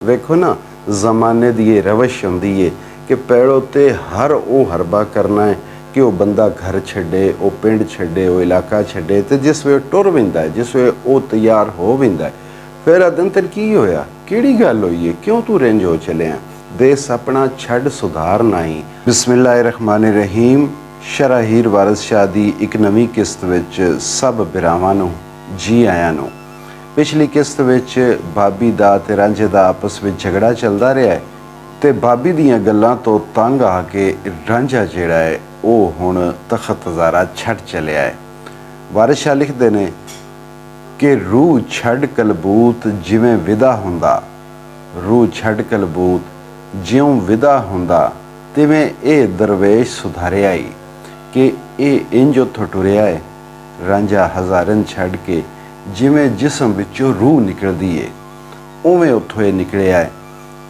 ਵੇਖੋ ਨਾ, ਜ਼ਮਾਨੇ ਦੀ ਇਹ ਰਵਸ਼ ਹੁੰਦੀ ਹੈ ਕਿ ਪਹਿਲੋਂ ਤੇ ਹਰ ਉਹ ਹਰਬਾ ਕਰਨਾ ਹੈ ਕਿ ਉਹ ਬੰਦਾ घर ਛੱਡੇ, ਉਹ ਪਿੰਡ ਛੱਡੇ, ਉਹ ਇਲਾਕਾ ਛੱਡੇ, ਤੇ ਜਿਸ ਵੇ ਟੁਰ ਵਿੰਦਾ ਹੈ, ਜਿਸ ਵੇ ਉਹ ਤਿਆਰ ਹੋ ਵਿੰਦਾ ਹੈ, ਫਿਰ ਅਦਨ ਤਨ ਕੀ ਹੋਇਆ, ਕਿਹੜੀ ਗੱਲ ਹੋਈ ਹੈ, ਕਿਉਂ ਤੂੰ ਰੇਂਜ ਹੋ ਚੱਲਿਆ, ਦੇਸ ਆਪਣਾ ਛੱਡ ਸੁਧਾਰ ਨਹੀਂ। ਬਿਸਮਿल्लाहिर्रहमानिर्रहीम। ਸ਼ਰਾਹੀਰ ਵਾਰਿਸ ਸ਼ਾਹ ਦੀ ਇੱਕ ਨਵੀਂ ਕਿਸ਼ਤ ਵਿੱਚ ਸਭ ਬਿਰਾਵਾਂ ਨੂੰ ਜੀ ਆਇਆਂ ਨੂੰ। ਪਿਛਲੀ ਕਿਸ਼ਤ ਵਿੱਚ ਬਾਬੀ ਦਾ ਤੇ ਰਾਂਝੇ ਦਾ ਆਪਸ ਵਿੱਚ ਝਗੜਾ ਚੱਲਦਾ ਰਿਹਾ ਹੈ ਤੇ ਬਾਬੀ ਦੀਆਂ ਗੱਲਾਂ ਤੋਂ ਤੰਗ ਆ ਕੇ ਰਾਂਝਾ ਜਿਹੜਾ ਹੈ ਉਹ ਹੁਣ ਤਖਤ ਹਜ਼ਾਰਾ ਛੱਡ ਚਲਿਆ ਹੈ। ਵਾਰਿਸ ਸ਼ਾਹ ਲਿਖਦੇ ਨੇ ਕਿ ਰੂਹ ਛੱਡ ਕਲਬੂਤ ਜਿਵੇਂ ਵਿਦਾ ਹੁੰਦਾ, ਰੂਹ ਛੱਡ ਕਲਬੂਤ ਜਿਉਂ ਵਿਦਾ ਹੁੰਦਾ, ਤਿਵੇਂ ਇਹ ਦਰਵੇਸ਼ ਸੁਧਾਰਿਆ ਈ ਕਿ ਇਹ ਇੰਜ ਉੱਥੋਂ ਟੁਰਿਆ ਹੈ। ਰਾਂਝਾ ਹਜ਼ਾਰਨ ਛੱਡ ਕੇ ਜਿਵੇਂ ਜਿਸਮ ਵਿੱਚੋਂ ਰੂਹ ਨਿਕਲਦੀ ਏ ਉਵੇਂ ਉੱਥੋਂ ਇਹ ਨਿਕਲਿਆ ਹੈ।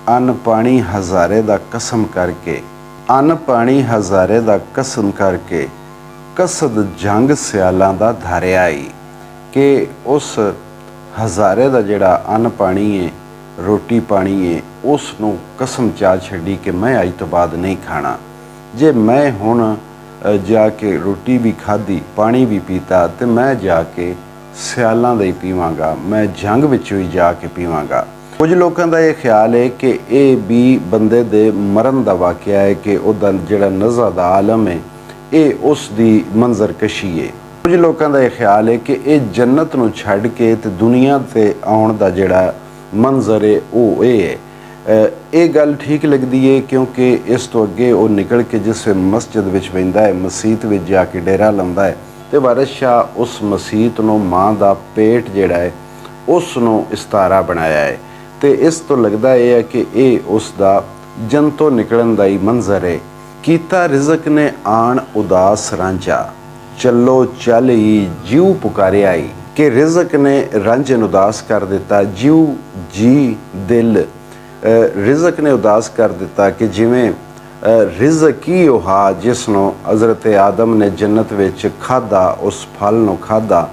ਅੰਨ ਪਾਣੀ ਹਜ਼ਾਰੇ ਦਾ ਕਸਮ ਕਰਕੇ, ਅੰਨ ਪਾਣੀ ਹਜ਼ਾਰੇ ਦਾ ਕਸਮ ਕਰਕੇ, ਕਸਦ ਜੰਗ ਸਿਆਲਾਂ ਦਾ ਧਾਰਿਆ ਈ ਕਿ ਉਸ ਹਜ਼ਾਰੇ ਦਾ ਜਿਹੜਾ ਅੰਨ ਪਾਣੀ ਹੈ, ਰੋਟੀ ਪਾਣੀ ਹੈ, ਉਸ ਨੂੰ ਕਸਮ ਚਾ ਛੱਡੀ ਕਿ ਮੈਂ ਅੱਜ ਤੋਂ ਬਾਅਦ ਨਹੀਂ ਖਾਣਾ। ਜੇ ਮੈਂ ਹੁਣ ਜਾ ਕੇ ਰੋਟੀ ਵੀ ਖਾਧੀ, ਪਾਣੀ ਵੀ ਪੀਤਾ, ਤੇ ਮੈਂ ਜਾ ਕੇ ਸਿਆਲਾਂ ਦਾ ਹੀ ਪੀਵਾਂਗਾ, ਮੈਂ ਜੰਗ ਵਿੱਚੋਂ ਹੀ ਜਾ ਕੇ ਪੀਵਾਂਗਾ। ਕੁਝ ਲੋਕਾਂ ਦਾ ਇਹ ਖਿਆਲ ਹੈ ਕਿ ਇਹ ਵੀ ਬੰਦੇ ਦੇ ਮਰਨ ਦਾ ਵਾਕਿਆ ਹੈ ਕਿ ਉਹਦਾ ਜਿਹੜਾ ਨਜ਼ਾ ਦਾ ਆਲਮ ਹੈ ਇਹ ਉਸ ਦੀ ਮੰਜ਼ਰਕਸ਼ੀ ਹੈ। ਕੁਝ ਲੋਕਾਂ ਦਾ ਇਹ ਖਿਆਲ ਹੈ ਕਿ ਇਹ ਜੰਨਤ ਨੂੰ ਛੱਡ ਕੇ ਤੇ ਦੁਨੀਆ 'ਤੇ ਆਉਣ ਦਾ ਜਿਹੜਾ ਮੰਜ਼ਰ ਹੈ ਉਹ ਇਹ ਹੈ। ਇਹ ਗੱਲ ਠੀਕ ਲੱਗਦੀ ਹੈ ਕਿਉਂਕਿ ਇਸ ਤੋਂ ਅੱਗੇ ਉਹ ਨਿਕਲ ਕੇ ਜਿਸ ਮਸਜਿਦ ਵਿੱਚ ਬਹਿੰਦਾ ਹੈ, ਮਸੀਤ ਵਿੱਚ ਜਾ ਕੇ ਡੇਰਾ ਲਾਉਂਦਾ ਹੈ, ਤੇ ਵਾਰਿਸ ਸ਼ਾਹ ਉਸ ਮਸੀਤ ਨੂੰ ਮਾਂ ਦਾ ਪੇਟ ਜਿਹੜਾ ਹੈ ਉਸ ਨੂੰ ਇਸਤਾਰਾ ਬਣਾਇਆ ਹੈ। ਤੇ ਇਸ ਤੋਂ ਲੱਗਦਾ ਇਹ ਹੈ ਕਿ ਇਹ ਉਸ ਦਾ ਜੰਤੋਂ ਨਿਕਲਣ ਦਾ ਹੀ ਮੰਜ਼ਰ ਹੈ। ਕੀਤਾ ਰਿਜ਼ਕ ਨੇ ਆਣ ਉਦਾਸ ਰਾਂਝਾ, ਚੱਲੋ ਚੱਲ ਹੀ ਜਿਉ ਪੁਕਾਰਿਆ ਈ ਕਿ ਰਿਜ਼ਕ ਨੇ ਰਾਂਝੇ ਨੂੰ ਉਦਾਸ ਕਰ ਦਿੱਤਾ। ਜਿਉ ਜੀ ਦਿਲ, ਰਿਜ਼ਕ ਨੇ ਉਦਾਸ ਕਰ ਦਿੱਤਾ ਕਿ ਜਿਵੇਂ ਰਿਜ਼ਕ ਹੀ ਉਹ ਹਾ ਜਿਸ ਨੂੰ ਹਜ਼ਰਤ ਆਦਮ ਨੇ ਜੰਨਤ ਵਿੱਚ ਖਾਧਾ, ਉਸ ਫਲ ਨੂੰ ਖਾਧਾ,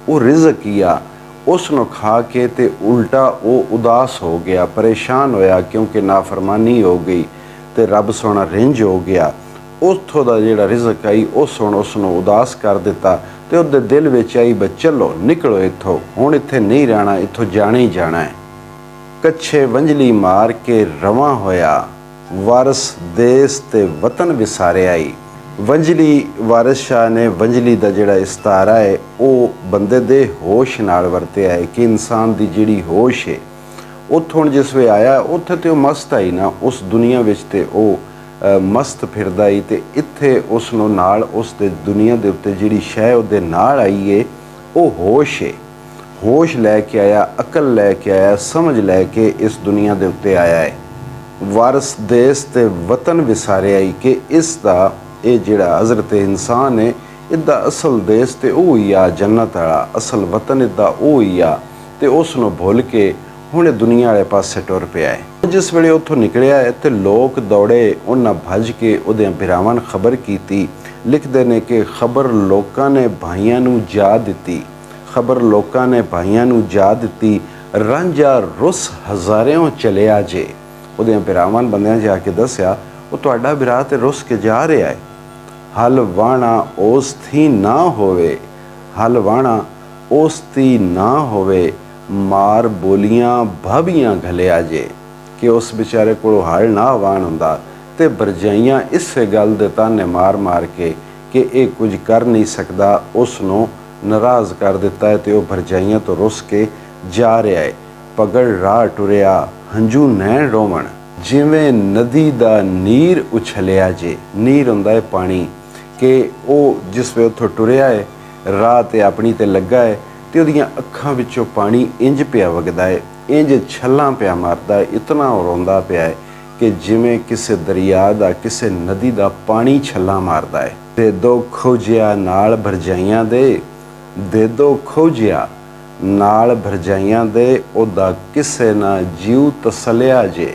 ਉਹ ਰਿਜ਼ਕ ਹੀ ਆ। ਉਸ ਨੂੰ ਖਾ ਕੇ ਤੇ ਉਲਟਾ ਉਹ ਉਦਾਸ ਹੋ ਗਿਆ, ਪਰੇਸ਼ਾਨ ਹੋਇਆ ਕਿਉਂਕਿ ਨਾਫਰਮਾਨੀ ਹੋ ਗਈ ਤੇ ਰੱਬ ਸੋਹਣਾ ਰਿੰਝ ਹੋ ਗਿਆ। ਉੱਥੋਂ ਦਾ ਜਿਹੜਾ ਰਿਜ਼ਕ ਆਈ ਉਸ ਹੁਣ ਉਸ ਨੂੰ ਉਦਾਸ ਕਰ ਦਿੱਤਾ ਤੇ ਉਹਦੇ ਦਿਲ ਵਿੱਚ ਆਈ ਬਈ ਚਲੋ ਨਿਕਲੋ ਇੱਥੋਂ, ਹੁਣ ਇੱਥੇ ਨਹੀਂ ਰਹਿਣਾ, ਇੱਥੋਂ ਜਾਣਾ ਹੀ ਜਾਣਾ ਹੈ। ਕੱਛੇ ਵੰਝਲੀ ਮਾਰ ਕੇ ਰਵਾਂ ਹੋਇਆ, ਵਾਰਸ ਦੇਸ ਤੇ ਵਤਨ ਵਿਸਾਰਿਆ ਈ। ਵੰਝਲੀ, ਵਾਰਿਸ ਸ਼ਾਹ ਨੇ ਵੰਝਲੀ ਦਾ ਜਿਹੜਾ ਇਸਤਾਰਾ ਹੈ ਉਹ ਬੰਦੇ ਦੇ ਹੋਸ਼ ਨਾਲ ਵਰਤਿਆ ਹੈ ਕਿ ਇਨਸਾਨ ਦੀ ਜਿਹੜੀ ਹੋਸ਼ ਹੈ ਉੱਥੋਂ ਜਿਸ ਵੇ ਆਇਆ ਉੱਥੇ ਤੇ ਉਹ ਮਸਤ ਆਈ ਨਾ, ਉਸ ਦੁਨੀਆ ਵਿੱਚ ਤੇ ਉਹ ਮਸਤ ਫਿਰਦਾ ਈ, ਤੇ ਇੱਥੇ ਉਸ ਨੂੰ ਨਾਲ ਉਸ ਦੇ ਦੁਨੀਆ ਦੇ ਉੱਤੇ ਜਿਹੜੀ ਸ਼ੈ ਉਹਦੇ ਨਾਲ ਆਈ ਹੈ ਉਹ ਹੋਸ਼ ਹੈ। ਹੋਸ਼ ਲੈ ਕੇ ਆਇਆ, ਅਕਲ ਲੈ ਕੇ ਆਇਆ, ਸਮਝ ਲੈ ਕੇ ਇਸ ਦੁਨੀਆ ਦੇ ਉੱਤੇ ਆਇਆ ਹੈ। ਵਾਰਸ ਦੇਸ ਤੇ ਵਤਨ ਵਿਸਾਰਿਆ ਈ ਕਿ ਇਸ ਦਾ ਇਹ ਜਿਹੜਾ ਹਜ਼ਰਤ ਇਨਸਾਨ ਹੈ ਇਹਦਾ ਅਸਲ ਦੇਸ ਤੇ ਉਹ ਹੀ ਆ, ਜੰਨਤ ਵਾਲਾ ਅਸਲ ਵਤਨ ਇਹਦਾ ਉਹ ਹੀ ਆ, ਤੇ ਉਸ ਨੂੰ ਭੁੱਲ ਕੇ ਹੁਣ ਇਹ ਦੁਨੀਆ ਵਾਲੇ ਪਾਸੇ ਟੁਰ ਪਿਆ ਹੈ। ਜਿਸ ਵੇਲੇ ਉੱਥੋਂ ਨਿਕਲਿਆ ਹੈ ਤੇ ਲੋਕ ਦੌੜੇ, ਉਹਨਾਂ ਭੱਜ ਕੇ ਉਹਦੇ ਬਿਰਾਵਾਂ ਨੂੰ ਖਬਰ ਕੀਤੀ। ਲਿਖਦੇ ਨੇ ਕਿ ਖਬਰ ਲੋਕਾਂ ਨੇ ਭਾਈਆਂ ਨੂੰ ਜਾ ਦਿੱਤੀ, ਖਬਰ ਲੋਕਾਂ ਨੇ ਭਾਈਆਂ ਨੂੰ ਜਾ ਦਿੱਤੀ, ਰਾਂਝਾ ਰੁੱਸ ਹਜ਼ਾਰਿਓਂ ਚਲਿਆ ਜੇ। ਉਹਦੇ ਬਿਰਾਵਾਂ ਬੰਦਿਆਂ ਜਾ ਕੇ ਦੱਸਿਆ ਉਹ ਤੁਹਾਡਾ ਬਿਰਾ ਤੇ ਰੁੱਸ ਕੇ ਜਾ ਰਿਹਾ ਹੈ। ਹਲ ਵਾਣਾ ਉਸ ਥੀ ਨਾ ਹੋਵੇ, ਹਲ ਵਾਣਾ ਉਸ ਤੀ ਨਾ ਹੋਵੇ, ਮਾਰ ਬੋਲੀਆਂ ਭਾਬੀਆਂ ਘਲਿਆ ਜੇ ਕਿ ਉਸ ਵਿਚਾਰੇ ਕੋਲ ਹਲ ਨਾ ਵਾਣ ਹੁੰਦਾ ਤੇ ਭਰਜਾਈਆਂ ਇਸੇ ਗੱਲ ਦੇ ਤਾਨੇ ਮਾਰ ਮਾਰ ਕੇ ਕਿ ਇਹ ਕੁਝ ਕਰ ਨਹੀਂ ਸਕਦਾ ਉਸ ਨੂੰ ਨਾਰਾਜ਼ ਕਰ ਦਿੱਤਾ ਹੈ ਤੇ ਉਹ ਭਰਜਾਈਆਂ ਤੋਂ ਰੁੱਸ ਕੇ ਜਾ ਰਿਹਾ ਹੈ। ਪਗੜ ਰਾਹ ਟੁਰਿਆ ਹੰਝੂ ਨੈਣ ਰੋਵਣ, ਜਿਵੇਂ ਨਦੀ ਦਾ ਨੀਰ ਉਛਲਿਆ ਜੇ। ਨੀਰ ਹੁੰਦਾ ਹੈ ਪਾਣੀ, ਕਿ ਉਹ ਜਿਸ ਵੇ ਉੱਥੋਂ ਟੁਰਿਆ ਹੈ ਰਾਹ ਤੇ ਆਪਣੀ ਤੇ ਲੱਗਾ ਹੈ ਤੇ ਉਹਦੀਆਂ ਅੱਖਾਂ ਵਿੱਚੋਂ ਪਾਣੀ ਇੰਜ ਪਿਆ ਵਗਦਾ ਹੈ, ਇੰਜ ਛੱਲਾਂ ਪਿਆ ਮਾਰਦਾ ਹੈ, ਇਤਨਾ ਰੋਂਦਾ ਪਿਆ ਹੈ ਕਿ ਜਿਵੇਂ ਕਿਸੇ ਦਰਿਆ ਦਾ, ਕਿਸੇ ਨਦੀ ਦਾ ਪਾਣੀ ਛੱਲਾਂ ਮਾਰਦਾ ਹੈ। ਦੇ ਦੋ ਖੋਜਿਆ ਨਾਲ ਭਰਜਾਈਆਂ ਦੇ, ਦੇ ਦੋ ਖੋਜਿਆ ਨਾਲ ਭਰਜਾਈਆਂ ਦੇ, ਉਹਦਾ ਕਿਸੇ ਨਾ ਜੀਉ ਤਸਲਿਆ ਜੇ।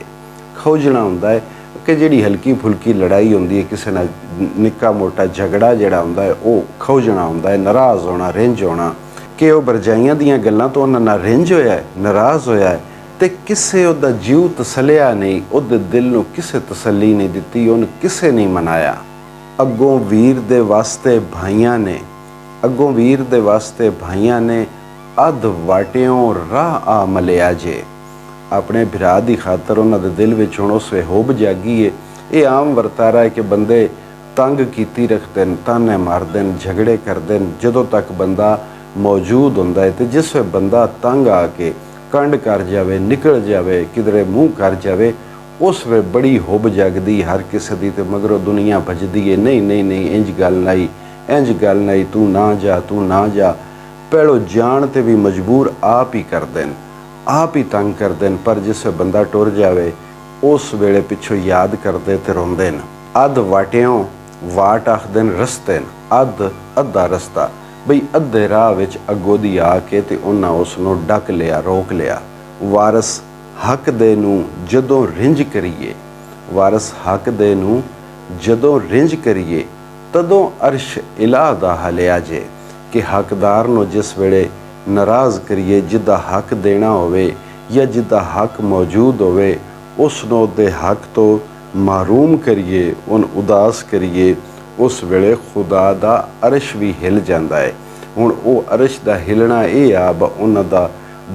ਖੋਜਣਾ ਹੁੰਦਾ ਹੈ ਕਿ ਜਿਹੜੀ ਹਲਕੀ ਫੁਲਕੀ ਲੜਾਈ ਹੁੰਦੀ ਹੈ, ਕਿਸੇ ਨਾਲ ਨਿੱਕਾ ਮੋਟਾ ਝਗੜਾ ਜਿਹੜਾ ਹੁੰਦਾ ਹੈ ਉਹ ਖੋਜਣਾ ਹੁੰਦਾ ਹੈ, ਨਾਰਾਜ਼ ਹੋਣਾ, ਰਿੰਝ ਹੋਣਾ। ਕਿ ਉਹ ਭਰਜਾਈਆਂ ਦੀਆਂ ਗੱਲਾਂ ਤੋਂ ਉਹਨਾਂ ਨਾਲ ਰਿੰਝ ਹੋਇਆ ਹੈ, ਨਾਰਾਜ਼ ਹੋਇਆ ਹੈ ਤੇ ਕਿਸੇ ਉਹਦਾ ਜੀਵ ਤਸਲਿਆ ਨਹੀਂ, ਉਹਦੇ ਦਿਲ ਨੂੰ ਕਿਸੇ ਤਸੱਲੀ ਨਹੀਂ ਦਿੱਤੀ, ਉਹਨੂੰ ਕਿਸੇ ਨਹੀਂ ਮਨਾਇਆ। ਅੱਗੋਂ ਵੀਰ ਦੇ ਵਾਸਤੇ ਭਾਈਆਂ ਨੇ ਅੱਧ ਵਾਟਿਓਂ ਰਾਹ ਆ ਮਲਿਆ ਜੇ। ਆਪਣੇ ਭਰਾ ਦੀ ਖਾਤਰ ਉਹਨਾਂ ਦੇ ਦਿਲ ਵਿੱਚ ਹੁਣ ਉਸ ਵੇ ਹੋਬ ਜਾਗੀ ਏ। ਇਹ ਆਮ ਵਰਤਾਰਾ ਹੈ ਕਿ ਬੰਦੇ ਤੰਗ ਕੀਤੀ ਰੱਖਦੇ ਨੇ, ਤਾਨੇ ਮਾਰਦੇ ਨੇ, ਝਗੜੇ ਕਰਦੇ ਨੇ ਜਦੋਂ ਤੱਕ ਬੰਦਾ ਮੌਜੂਦ ਹੁੰਦਾ ਹੈ। ਤੇ ਜਿਸ ਵੇ ਬੰਦਾ ਤੰਗ ਆ ਕੇ ਕੰਡ ਕਰ ਜਾਵੇ, ਨਿਕਲ ਜਾਵੇ, ਕਿਧਰੇ ਮੂੰਹ ਕਰ ਜਾਵੇ, ਉਸ ਵੇ ਬੜੀ ਹੁਬ ਜਾਗਦੀ ਹਰ ਕਿਸੇ ਦੀ। ਤੇ ਮਗਰੋਂ ਦੁਨੀਆ ਭਜਦੀ ਏ, ਨਹੀਂ ਇੰਜ ਗੱਲ ਨਹੀਂ, ਤੂੰ ਨਾ ਜਾ। ਪਹਿਲੋਂ ਜਾਣ ਤੇ ਵੀ ਮਜਬੂਰ ਆਪ ਹੀ ਕਰਦੇ ਨੇ, ਆਪ ਹੀ ਤੰਗ ਕਰਦੇ ਨੇ। ਪਰ ਜਿਸ ਵੇ ਬੰਦਾ ਟੁਰ ਜਾਵੇ ਉਸ ਵੇਲੇ ਪਿੱਛੋਂ ਯਾਦ ਕਰਦੇ ਤੇ ਰੋਂਦੇ ਨੇ। ਅੱਧ ਵਾਟਿਓਂ ਵਾਟ ਆਖਦੇ ਨੇ ਰਸਤੇ ਨੇ, ਅੱਧਾ ਰਸਤਾ ਬਈ ਅੱਧੇ ਰਾਹ ਵਿੱਚ ਅੱਗੋਂ ਦੀ ਆ ਕੇ ਤੇ ਉਹਨਾਂ ਉਸ ਨੂੰ ਡੱਕ ਲਿਆ, ਰੋਕ ਲਿਆ। ਵਾਰਸ ਹੱਕ ਦੇ ਨੂੰ ਜਦੋਂ ਰਿੰਝ ਕਰੀਏ ਤਦੋਂ ਅਰਸ਼ ਇਲਾਹ ਦਾ ਹਲਿਆ ਜੇ। ਕਿ ਹੱਕਦਾਰ ਨੂੰ ਜਿਸ ਵੇਲੇ ਨਾਰਾਜ਼ ਕਰੀਏ, ਜਿੱਦਾ ਹੱਕ ਦੇਣਾ ਹੋਵੇ ਜਾਂ ਜਿੱਦਾ ਹੱਕ ਮੌਜੂਦ ਹੋਵੇ, ਉਸ ਨੂੰ ਉਹਦੇ ਹੱਕ ਤੋਂ ਮਹਰੂਮ ਕਰੀਏ, ਉਹਨੂੰ ਉਦਾਸ ਕਰੀਏ, ਉਸ ਵੇਲੇ ਖੁਦਾ ਦਾ ਅਰਸ਼ ਵੀ ਹਿਲ ਜਾਂਦਾ ਹੈ। ਹੁਣ ਉਹ ਅਰਸ਼ ਦਾ ਹਿਲਣਾ ਇਹ ਆ ਉਹਨਾਂ ਦਾ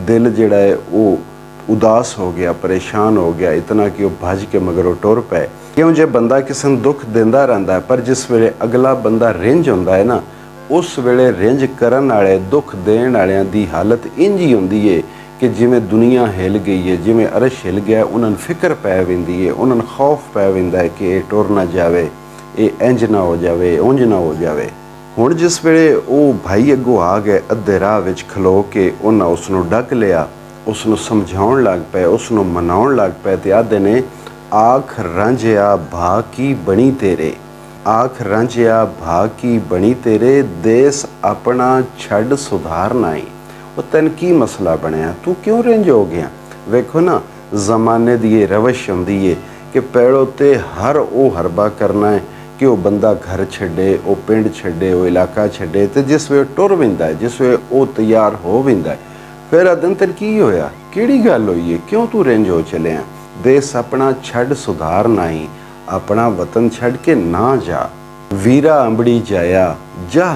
ਦਿਲ ਜਿਹੜਾ ਹੈ ਉਹ ਉਦਾਸ ਹੋ ਗਿਆ, ਪਰੇਸ਼ਾਨ ਹੋ ਗਿਆ, ਇਤਨਾ ਕਿ ਉਹ ਭੱਜ ਕੇ ਮਗਰੋਂ ਟੁਰ ਪਏ। ਕਿਉਂ ਜੇ ਬੰਦਾ ਕਿਸੇ ਨੂੰ ਦੁੱਖ ਦਿੰਦਾ ਰਹਿੰਦਾ ਹੈ, ਪਰ ਜਿਸ ਵੇਲੇ ਅਗਲਾ ਬੰਦਾ ਰਿੰਝ ਹੁੰਦਾ ਹੈ ਨਾ, ਉਸ ਵੇਲੇ ਰਿੰਝ ਕਰਨ ਵਾਲੇ, ਦੁੱਖ ਦੇਣ ਵਾਲਿਆਂ ਦੀ ਹਾਲਤ ਇੰਝ ਹੀ ਹੁੰਦੀ ਹੈ ਕਿ ਜਿਵੇਂ ਦੁਨੀਆ ਹਿਲ ਗਈ ਹੈ, ਜਿਵੇਂ ਅਰਸ਼ ਹਿਲ ਗਿਆ। ਉਹਨਾਂ ਨੂੰ ਫਿਕਰ ਪੈ ਪੈਂਦੀ ਹੈ, ਉਹਨਾਂ ਨੂੰ ਖੌਫ ਪੈ ਪੈਂਦਾ ਹੈ ਕਿ ਇਹ ਟੁਰ ਨਾ ਜਾਵੇ, ਇਹ ਇੰਝ ਨਾ ਹੋ ਜਾਵੇ, ਉਂਝ ਨਾ ਹੋ ਜਾਵੇ। ਹੁਣ ਜਿਸ ਵੇਲੇ ਉਹ ਭਾਈ ਅੱਗੋਂ ਆ ਗਏ, ਅੱਧੇ ਰਾਹ ਵਿੱਚ ਖਲੋ ਕੇ ਉਹਨਾਂ ਉਸ ਨੂੰ ਡੱਕ ਲਿਆ, ਉਸ ਨੂੰ ਸਮਝਾਉਣ ਲੱਗ ਪਏ, ਉਸ ਨੂੰ ਮਨਾਉਣ ਲੱਗ ਪਏ। ਤੇ ਆਖਦੇ ਨੇ ਆਖ ਰਾਂਝਿਆ ਭਾ ਕੀ ਬਣੀ ਤੇਰੇ, ਦੇਸ ਆਪਣਾ ਛੱਡ ਸੁਧਾਰ ਨਾਈ। ਉਹ ਤੈਨੂੰ ਕੀ ਮਸਲਾ ਬਣਿਆ, ਤੂੰ ਕਿਉਂ ਰਿੰਝ ਹੋ ਗਿਆ? ਵੇਖੋ ਨਾ, ਜ਼ਮਾਨੇ ਦੀ ਇਹ ਰਵਸ਼ ਹੁੰਦੀ ਏ ਕਿ ਪਹਿਲੋਂ ਤੇ ਹਰ ਉਹ ਹਰਬਾ ਕਰਨਾ ਹੈ ਕਿ ਉਹ ਬੰਦਾ ਘਰ ਛੱਡੇ, ਉਹ ਪਿੰਡ ਛੱਡੇ, ਉਹ ਇਲਾਕਾ ਛੱਡੇ। ਤੇ ਜਿਸ ਵੇ ਟੁਰ ਵਿੰਦਾ ਹੈ, ਜਿਸ ਵੇ ਉਹ ਤਿਆਰ ਹੋ ਵਿੰਦਾ ਹੈ, ਫਿਰ ਆਦਨ ਤੈਨੂੰ ਕੀ ਹੋਇਆ, ਕਿਹੜੀ ਗੱਲ ਹੋਈ ਹੈ, ਕਿਉਂ ਤੂੰ ਰਿੰਝ ਹੋ ਚੱਲਿਆ? ਦੇਸ ਆਪਣਾ ਛੱਡ ਸੁਧਾਰ ਨਾਈ, ਆਪਣਾ ਵਤਨ ਛੱਡ ਕੇ ਨਾ ਜਾ। ਵੀਰਾ ਅੰਬੜੀ ਜਾਇਆ ਜਾ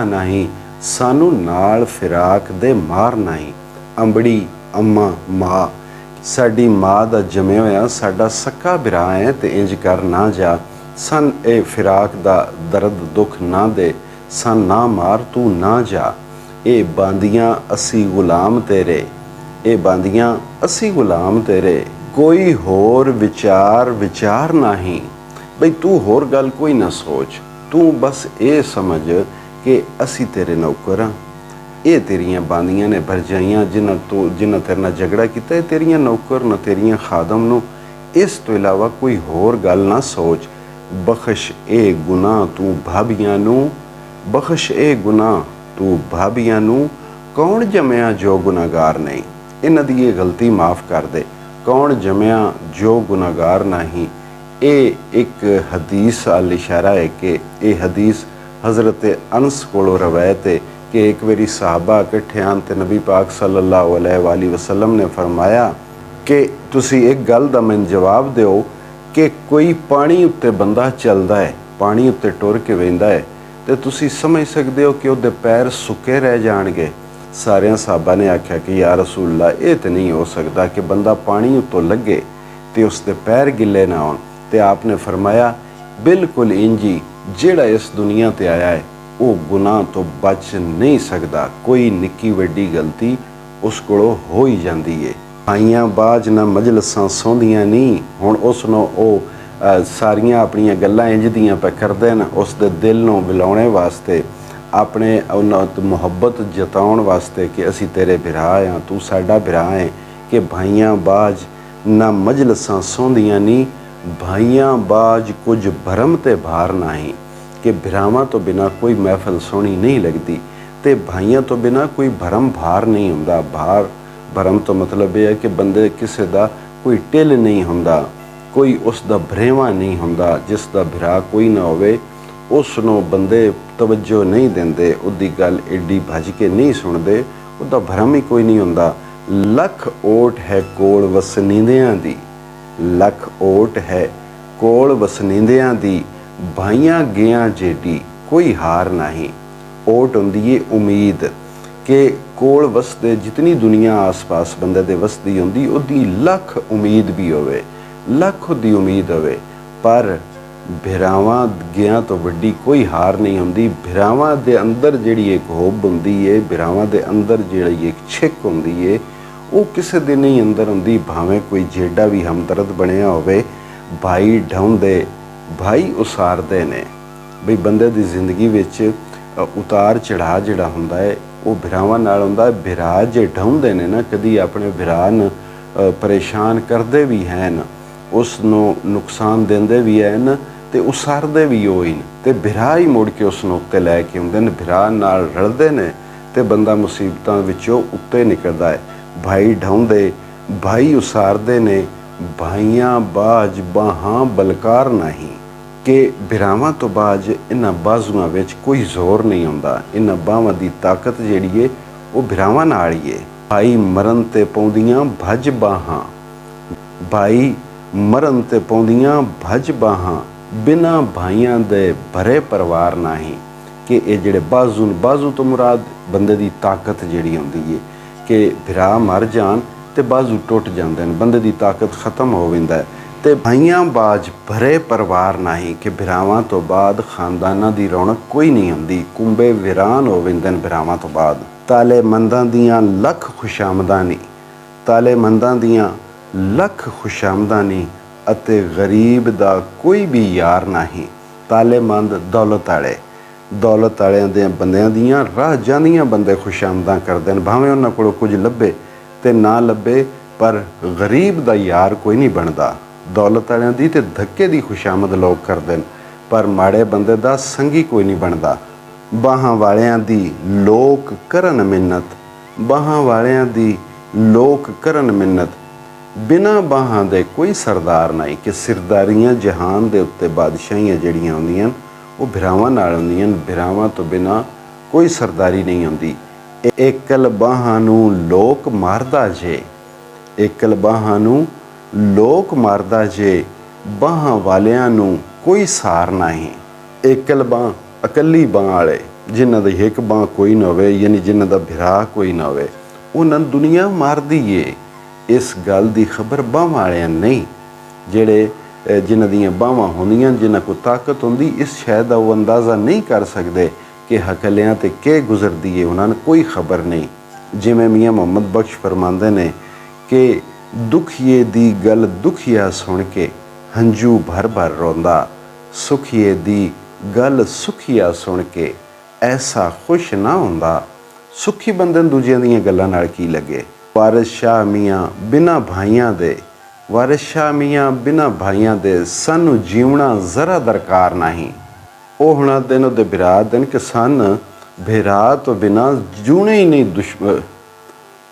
ਨਹੀਂ, ਸਾਨੂੰ ਨਾਲ ਫਿਰਾਕ ਦੇ ਮਾਰ ਨਹੀਂ। ਅੰਬੜੀ ਅੰਮਾ, ਮਾਂ, ਸਾਡੀ ਮਾਂ ਦਾ ਜੰਮਿਆ ਹੋਇਆ ਸਾਡਾ ਸੱਕਾ ਭਰਾ ਹੈ, ਤੇ ਇੰਜ ਕਰ ਨਾ ਜਾ। ਸਨ ਇਹ ਫਿਰਾਕ ਦਾ ਦਰਦ ਦੁੱਖ ਨਾ ਦੇ, ਸਨ ਨਾ ਮਾਰ, ਤੂੰ ਨਾ ਜਾ। ਇਹ ਬਾਂਦੀਆਂ ਅਸੀਂ ਗੁਲਾਮ ਤੇਰੇ, ਕੋਈ ਹੋਰ ਵਿਚਾਰ ਨਹੀਂ। ਬਈ ਤੂੰ ਹੋਰ ਗੱਲ ਕੋਈ ਨਾ ਸੋਚ, ਤੂੰ ਬਸ ਇਹ ਸਮਝ ਕਿ ਅਸੀਂ ਤੇਰੇ ਨੌਕਰ ਹਾਂ। ਇਹ ਤੇਰੀਆਂ ਬਾਂਦੀਆਂ ਨੇ ਭਰਜਾਈਆਂ, ਜਿਨ੍ਹਾਂ ਤੇਰੇ ਨਾਲ ਝਗੜਾ ਕੀਤਾ, ਇਹ ਤੇਰੀਆਂ ਨੌਕਰ ਨਾ, ਤੇਰੀਆਂ ਖਾਦਮ ਨੂੰ। ਇਸ ਤੋਂ ਇਲਾਵਾ ਕੋਈ ਹੋਰ ਗੱਲ ਨਾ ਸੋਚ। ਬਖਸ਼ ਇਹ ਗੁਨਾਹ ਤੂੰ ਭਾਬੀਆਂ ਨੂੰ, ਕੌਣ ਜੰਮਿਆ ਜੋ ਗੁਨਾਹਗਾਰ ਨਹੀਂ। ਇਹਨਾਂ ਦੀ ਇਹ ਗਲਤੀ ਮਾਫ ਕਰ ਦੇ, ਕੌਣ ਜੰਮਿਆ ਜੋ ਗੁਨਾਹਗਾਰ ਨਹੀਂ। ਇਹ ਇੱਕ ਹਦੀਸ ਵੱਲ ਇਸ਼ਾਰਾ ਹੈ ਕਿ ਇਹ ਹਦੀਸ ਹਜ਼ਰਤ ਅਨਸ ਕੋਲੋਂ ਰਵਾਇਤ ਹੈ ਕਿ ਇੱਕ ਵਾਰੀ ਸਾਹਬਾ ਇਕੱਠੇ ਆਨ ਤੇ ਨਬੀ ਪਾਕ ਸੱਲੱਲਾਹੁ ਅਲੈਹਿ ਵਸੱਲਮ ਨੇ ਫਰਮਾਇਆ ਕਿ ਤੁਸੀਂ ਇੱਕ ਗੱਲ ਦਾ ਮੈਨੂੰ ਜਵਾਬ ਦਿਓ ਕਿ ਕੋਈ ਪਾਣੀ ਉੱਤੇ ਬੰਦਾ ਚੱਲਦਾ ਹੈ, ਪਾਣੀ ਉੱਤੇ ਟੁਰ ਕੇ ਵਹਿੰਦਾ ਹੈ, ਤੇ ਤੁਸੀਂ ਸਮਝ ਸਕਦੇ ਹੋ ਕਿ ਉਹਦੇ ਪੈਰ ਸੁੱਕੇ ਰਹਿ ਜਾਣਗੇ? ਸਾਰਿਆਂ ਸਾਹਬਾ ਨੇ ਆਖਿਆ ਕਿ ਯਾ ਰਸੂਲल्लाह, ਇਹ ਤਾਂ ਨਹੀਂ ਹੋ ਸਕਦਾ ਕਿ ਬੰਦਾ ਪਾਣੀ ਉੱਤੋਂ ਲੱਗੇ ਤੇ ਉਸ ਦੇ ਪੈਰ ਗਿੱਲੇ ਨਾ ਹੋਣ। ਤੇ ਆਪ ਨੇ ਫਰਮਾਇਆ ਬਿਲਕੁਲ ਇੰਜੀ, ਜਿਹੜਾ ਇਸ ਦੁਨੀਆ ਤੇ ਆਇਆ ਹੈ ਉਹ ਗੁਨਾਹ ਤੋਂ ਬਚ ਨਹੀਂ ਸਕਦਾ। ਕੋਈ ਨਿੱਕੀ ਵੱਡੀ ਗਲਤੀ ਉਸ ਕੋਲੋਂ ਹੋ ਹੀ ਜਾਂਦੀ ਏ। ਆਈਆਂ ਬਾਜ ਨਾ ਮਜਲਸਾਂ ਸੌਂਦੀਆਂ ਨਹੀਂ। ਹੁਣ ਉਸ ਨੂੰ ਉਹ ਸਾਰੀਆਂ ਆਪਣੀਆਂ ਗੱਲਾਂ ਇੰਜ ਦੀਆਂ ਪੈ ਕਰਦੇ ਨੇ, ਉਸ ਦੇ ਦਿਲ ਨੂੰ ਵਿਲਾਉਣੇ ਵਾਸਤੇ, ਆਪਣੇ ਉਹਨਾਂ ਤੋਂ ਮੁਹੱਬਤ ਜਤਾਉਣ ਵਾਸਤੇ ਕਿ ਅਸੀਂ ਤੇਰੇ ਭਰਾ ਹਾਂ, ਤੂੰ ਸਾਡਾ ਭਰਾ ਹੈ। ਕਿ ਭਾਈਆਂ ਬਾਜ ਨਾ ਮਜਲਸਾਂ ਸੌਂਦੀਆਂ ਨਹੀਂ, ਭਾਈਆਂ ਬਾਜ ਕੁਝ ਭਰਮ ਤੇ ਭਾਰ ਨਹੀਂ। ਕਿ ਭਰਾਵਾਂ ਤੋਂ ਬਿਨਾਂ ਕੋਈ ਮਹਿਫਲ ਸੋਹਣੀ ਨਹੀਂ ਲੱਗਦੀ, ਤੇ ਭਾਈਆਂ ਤੋਂ ਬਿਨਾਂ ਕੋਈ ਭਰਮ ਭਾਰ ਨਹੀਂ ਹੁੰਦਾ। ਭਰਮ ਤੋਂ ਮਤਲਬ ਇਹ ਹੈ ਕਿ ਬੰਦੇ ਕਿਸੇ ਦਾ ਕੋਈ ਢਿੱਲ ਨਹੀਂ ਹੁੰਦਾ, ਕੋਈ ਉਸ ਦਾ ਭਰੇਵਾਂ ਨਹੀਂ ਹੁੰਦਾ। ਜਿਸ ਦਾ ਭਰਾ ਕੋਈ ਨਾ ਹੋਵੇ ਉਸ ਨੂੰ ਬੰਦੇ ਤਵੱਜੋ ਨਹੀਂ ਦਿੰਦੇ, ਉਹਦੀ ਗੱਲ ਏਡੀ ਭੱਜ ਕੇ ਨਹੀਂ ਸੁਣਦੇ, ਉਹਦਾ ਭਰਮ ਹੀ ਕੋਈ ਨਹੀਂ ਹੁੰਦਾ। ਲੱਖ ਓਟ ਹੈ ਕੋਲ ਵਸਨੀਂਦਿਆਂ ਦੀ, ਲੱਖ ਓਟ ਹੈ ਕੋਲ ਵਸਨੀਂਦਿਆਂ ਦੀ, ਭਾਈਆਂ ਗਿਆਂ ਜੇਡੀ ਕੋਈ ਹਾਰ ਨਹੀਂ। ਓਟ ਹੁੰਦੀ ਏ ਉਮੀਦ, ਕਿ ਕੋਲ ਵਸਦੇ ਜਿਤਨੀ ਦੁਨੀਆ ਆਸ-ਪਾਸ ਬੰਦੇ ਦੇ ਵਸਦੀ ਹੁੰਦੀ, ਉਹਦੀ ਲੱਖ ਉਮੀਦ ਵੀ ਹੋਵੇ, ਲੱਖ ਦੀ ਉਮੀਦ ਹੋਵੇ, ਪਰ ਭਰਾਵਾਂ ਗਿਆਂ ਤੋਂ ਵੱਡੀ ਕੋਈ ਹਾਰ ਨਹੀਂ ਹੁੰਦੀ। ਭਰਾਵਾਂ ਦੇ ਅੰਦਰ ਜਿਹੜੀ ਇੱਕ ਹੋਬ ਹੁੰਦੀ ਏ, ਭਰਾਵਾਂ ਦੇ ਅੰਦਰ ਜਿਹੜੀ ਇੱਕ ਛਿੱਕ ਹੁੰਦੀ ਏ, ਉਹ ਕਿਸੇ ਦੇ ਨਹੀਂ ਅੰਦਰ ਹੁੰਦੀ। ਭਾਵੇਂ ਕੋਈ ਜਿਹੜਾ ਵੀ ਹਮਦਰਦ ਬਣਿਆ ਹੋਵੇ, ਭਾਈ ਢਾਉਂਦੇ, ਭਾਈ ਉਸਾਰਦੇ ਨੇ। ਬਈ ਬੰਦੇ ਦੀ ਜ਼ਿੰਦਗੀ ਵਿੱਚ ਉਤਾਰ ਚੜਾਅ ਜਿਹੜਾ ਹੁੰਦਾ ਹੈ ਉਹ ਭਰਾਵਾਂ ਨਾਲ ਹੁੰਦਾ। ਭਰਾ ਜੇ ਢਾਉਂਦੇ ਨੇ ਨਾ, ਕਦੀ ਆਪਣੇ ਭਰਾ ਨੂੰ ਪਰੇਸ਼ਾਨ ਕਰਦੇ ਵੀ ਹਨ, ਉਸ ਨੂੰ ਨੁਕਸਾਨ ਦਿੰਦੇ ਵੀ ਹਨ ਅਤੇ ਉਸਾਰਦੇ ਵੀ ਉਹ ਹੀ ਨੇ, ਅਤੇ ਭਰਾ ਹੀ ਮੁੜ ਕੇ ਉਸ ਨੂੰ ਉੱਤੇ ਲੈ ਕੇ ਆਉਂਦੇ ਨੇ। ਭਰਾ ਨਾਲ ਰਲਦੇ ਨੇ ਅਤੇ ਬੰਦਾ ਮੁਸੀਬਤਾਂ ਵਿੱਚੋਂ ਉੱਤੇ ਨਿਕਲਦਾ ਹੈ। ਭਾਈ ਢਾਉਂਦੇ, ਭਾਈ ਉਸਾਰਦੇ ਨੇ, ਭਾਈਆਂ ਬਾਝ ਬਾਹਾਂ ਬਲਕਾਰ ਨਹੀਂ। ਕਿ ਭਰਾਵਾਂ ਤੋਂ ਬਾਅਦ ਇਹਨਾਂ ਬਾਜ਼ੂਆਂ ਵਿੱਚ ਕੋਈ ਜ਼ੋਰ ਨਹੀਂ ਹੁੰਦਾ। ਇਹਨਾਂ ਬਾਹਾਂ ਦੀ ਤਾਕਤ ਜਿਹੜੀ ਏ ਉਹ ਭਰਾਵਾਂ ਨਾਲ ਹੀ ਏ। ਭਾਈ ਮਰਨ ਤੇ ਪਾਉਂਦੀਆਂ ਭੱਜ ਬਾਹਾਂ, ਭਾਈ ਮਰਨ ਤੇ ਪਾਉਂਦੀਆਂ ਭੱਜ ਬਾਹਾਂ, ਬਿਨਾਂ ਭਾਈਆਂ ਦੇ ਭਰੇ ਪਰਿਵਾਰ ਨਹੀਂ। ਕਿ ਇਹ ਜਿਹੜੇ ਬਾਜ਼ੂ ਤੋਂ ਮੁਰਾਦ ਬੰਦੇ ਦੀ ਤਾਕਤ ਜਿਹੜੀ ਹੁੰਦੀ ਏ, ਕਿ ਭਰਾ ਮਰ ਜਾਣ ਤੇ ਬਾਜ਼ੂ ਟੁੱਟ ਜਾਂਦੇ ਨੇ, ਬੰਦੇ ਦੀ ਤਾਕਤ ਖਤਮ ਹੋ ਜਾਂਦਾ। ਤੇ ਭਾਈਆਂ ਬਾਝ ਭਰੇ ਪਰਿਵਾਰ ਨਹੀਂ, ਕਿ ਭਰਾਵਾਂ ਤੋਂ ਬਾਅਦ ਖਾਨਦਾਨਾਂ ਦੀ ਰੌਣਕ ਕੋਈ ਨਹੀਂ ਹੁੰਦੀ। ਕੁੰਬੇ ਵੀਰਾਨ ਹੋ ਜਾਂਦੇ ਨੇ ਭਰਾਵਾਂ ਤੋਂ ਬਾਅਦ। ਤਾਲੇ ਮੰਦਾਂ ਦੀਆਂ ਲੱਖ ਖੁਸ਼ਾਮਦਾਂ ਨੀ, ਤਾਲੇ ਮੰਦਾਂ ਦੀਆਂ ਲੱਖ ਖੁਸ਼ਾਮਦਾਂ ਨੀ, ਅਤੇ ਗਰੀਬ ਦਾ ਕੋਈ ਵੀ ਯਾਰ ਨਹੀਂ। ਤਾਲੇਮੰਦ ਦੌਲਤ ਵਾਲਿਆਂ ਦੇ ਬੰਦਿਆਂ ਦੀਆਂ ਰਾਹ ਜਾਂਦੀਆਂ ਬੰਦੇ ਖੁਸ਼ਾਮਦਾਂ ਕਰਦੇ ਨੇ, ਭਾਵੇਂ ਉਹਨਾਂ ਕੋਲੋਂ ਕੁਝ ਲੱਭੇ ਤੇ ਨਾ ਲੱਭੇ, ਪਰ ਗਰੀਬ ਦਾ ਯਾਰ ਕੋਈ ਨਹੀਂ ਬਣਦਾ। ਦੌਲਤ ਵਾਲਿਆਂ ਦੀ ਤੇ ਧੱਕੇ ਦੀ ਖੁਸ਼ਾਮਦ ਲੋਕ ਕਰਦੇ ਨੇ, ਪਰ ਮਾੜੇ ਬੰਦੇ ਦਾ ਸੰਗੀ ਕੋਈ ਨਹੀਂ ਬਣਦਾ। ਬਾਹਾਂ ਵਾਲਿਆਂ ਦੀ ਲੋਕ ਕਰਨ ਮਿੰਨਤ, ਬਾਹਾਂ ਵਾਲਿਆਂ ਦੀ ਲੋਕ ਕਰਨ ਮਿੰਨਤ, ਬਿਨਾਂ ਬਾਹਾਂ ਦੇ ਕੋਈ ਸਰਦਾਰ ਨਹੀਂ। ਕਿ ਸਿਰਦਾਰੀਆਂ ਜਹਾਨ ਦੇ ਉੱਤੇ ਬਾਦਸ਼ਾਹੀਆਂ ਜਿਹੜੀਆਂ ਹੁੰਦੀਆਂ ਉਹ ਭਰਾਵਾਂ ਨਾਲ ਹੁੰਦੀਆਂ। ਭਰਾਵਾਂ ਤੋਂ ਬਿਨਾਂ ਕੋਈ ਸਰਦਾਰੀ ਨਹੀਂ ਹੁੰਦੀ। ਏਕਲ ਬਾਹਾਂ ਨੂੰ ਲੋਕ ਮਾਰਦਾ ਜੇ, ਏਕਲ ਬਾਹਾਂ ਨੂੰ ਲੋਕ ਮਾਰਦਾ ਜੇ, ਬਾਹਾਂ ਵਾਲਿਆਂ ਨੂੰ ਕੋਈ ਸਾਰ ਨਹੀਂ। ਏਕਲ ਬਾਂਹ, ਇਕੱਲੀ ਬਾਂਹ ਵਾਲੇ, ਜਿਨ੍ਹਾਂ ਦੀ ਇੱਕ ਬਾਂਹ ਕੋਈ ਨਾ ਹੋਵੇ, ਯਾਨੀ ਜਿਨ੍ਹਾਂ ਦਾ ਭਰਾ ਕੋਈ ਨਾ ਹੋਵੇ, ਉਹਨਾਂ ਨੂੰ ਦੁਨੀਆ ਮਾਰਦੀ ਏ। ਇਸ ਗੱਲ ਦੀ ਖਬਰ ਬਾਹਾਂ ਵਾਲਿਆਂ ਨਹੀਂ, ਜਿਹੜੇ ਜਿਨ੍ਹਾਂ ਦੀਆਂ ਬਾਹਾਂ ਹੁੰਦੀਆਂ, ਜਿਨ੍ਹਾਂ ਕੋਲ ਤਾਕਤ ਹੁੰਦੀ, ਇਸ ਸ਼ਾਇਦ ਦਾ ਉਹ ਅੰਦਾਜ਼ਾ ਨਹੀਂ ਕਰ ਸਕਦੇ ਕਿ ਹਕਲਿਆਂ ਤੇ ਕੀ ਗੁਜ਼ਰਦੀ ਏ, ਉਹਨਾਂ ਨੂੰ ਕੋਈ ਖਬਰ ਨਹੀਂ। ਜਿਵੇਂ ਮੀਆਂ ਮੁਹੰਮਦ ਬਖਸ਼ ਫਰਮਾਉਂਦੇ ਨੇ ਕਿ ਦੁਖੀਏ ਦੀ ਗੱਲ ਦੁਖੀਆ ਸੁਣ ਕੇ ਹੰਝੂ ਭਰ ਭਰ ਰੋਂਦਾ, ਸੁਖੀਏ ਦੀ ਗੱਲ ਸੁਖੀਆ ਸੁਣ ਕੇ ਐਸਾ ਖੁਸ਼ ਨਾ ਹੁੰਦਾ। ਸੁਖੀ ਬੰਦੇ ਨੂੰ ਦੂਜਿਆਂ ਦੀਆਂ ਗੱਲਾਂ ਨਾਲ ਕੀ ਲੱਗੇ। ਵਾਰਿਸ ਸ਼ਾਹ ਮੀਆਂ ਬਿਨਾਂ ਭਾਈਆਂ ਦੇ, ਵਾਰਿਸ ਸ਼ਾਹ ਮੀਆਂ ਬਿਨਾਂ ਭਾਈਆਂ ਦੇ, ਸਾਨੂੰ ਜੀਵਣਾ ਜ਼ਰਾ ਦਰਕਾਰ ਨਹੀਂ। ਉਹ ਹੁਣ ਦਿਨ ਉਹਦੇ ਭਰਾ ਦਿਨ ਕਿ ਸਨ ਭਰਾ ਤੋਂ ਬਿਨਾਂ ਜੂਣੇ ਹੀ ਨਹੀਂ ਦੁਸ਼ਮਣ।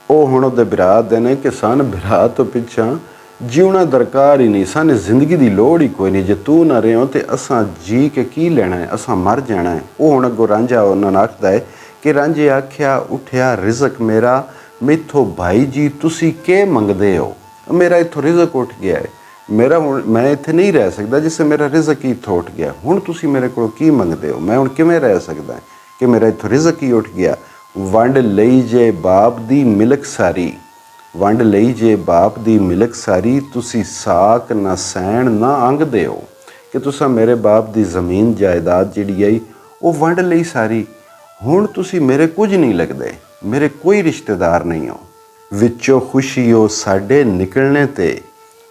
ਉਹ ਹੁਣ ਉਹਦੇ ਭਰਾ ਦਿਨ ਕਿ ਸਨ ਭਰਾ ਤੋਂ ਪਿੱਛਾ ਜਿਉਣਾ ਦਰਕਾਰ ਹੀ ਨਹੀਂ, ਸਾਨੂੰ ਜ਼ਿੰਦਗੀ ਦੀ ਲੋੜ ਹੀ ਕੋਈ ਨਹੀਂ। ਜੇ ਤੂੰ ਨਾ ਰਿਓ ਤੇ ਅਸਾਂ ਜੀ ਕੇ ਕੀ ਲੈਣਾ ਹੈ, ਅਸਾਂ ਮਰ ਜਾਣਾ ਹੈ। ਉਹ ਹੁਣ ਅੱਗੋਂ ਰਾਂਝਾ ਉਹਨਾਂ ਨੂੰ ਆਖਦਾ ਹੈ ਕਿ ਰਾਂਝੇ ਆਖਿਆ ਉੱਠਿਆ ਰਿਜ਼ਕ ਮੇਰਾ, ਮੈਥੋਂ ਭਾਈ ਜੀ ਤੁਸੀਂ ਕੀ ਮੰਗਦੇ ਹੋ। ਮੇਰਾ ਇੱਥੋਂ ਰਿਜ਼ਕ ਉੱਠ ਗਿਆ ਹੈ, ਮੇਰਾ ਹੁਣ ਮੈਂ ਇੱਥੇ ਨਹੀਂ ਰਹਿ ਸਕਦਾ ਜਿਸੇ ਮੇਰਾ ਰਿਜ਼ਕ ਹੀ ਇੱਥੋਂ ਉੱਠ ਗਿਆ। ਹੁਣ ਤੁਸੀਂ ਮੇਰੇ ਕੋਲੋਂ ਕੀ ਮੰਗਦੇ ਹੋ, ਮੈਂ ਹੁਣ ਕਿਵੇਂ ਰਹਿ ਸਕਦਾ ਕਿ ਮੇਰਾ ਇੱਥੋਂ ਰਿਜ਼ਕ ਹੀ ਉੱਠ ਗਿਆ। ਵੰਡ ਲਈ ਜੇ ਬਾਪ ਦੀ ਮਿਲਕ ਸਾਰੀ, ਵੰਡ ਲਈ ਜੇ ਬਾਪ ਦੀ ਮਿਲਕ ਸਾਰੀ, ਤੁਸੀਂ ਸਾਕ ਨਾ ਸੈਣ ਨਾ ਅੰਗਦੇ ਹੋ। ਕਿ ਤੁਸੀਂ ਮੇਰੇ ਬਾਪ ਦੀ ਜ਼ਮੀਨ ਜਾਇਦਾਦ ਜਿਹੜੀ ਆਈ ਉਹ ਵੰਡ ਲਈ ਸਾਰੀ, ਹੁਣ ਤੁਸੀਂ ਮੇਰੇ ਕੁਝ ਨਹੀਂ ਲੱਗਦੇ, ਮੇਰੇ ਕੋਈ ਰਿਸ਼ਤੇਦਾਰ ਨਹੀਂ ਹੋ। ਵਿੱਚੋਂ ਖੁਸ਼ੀ ਹੋ ਸਾਡੇ ਨਿਕਲਣੇ ਤੇ,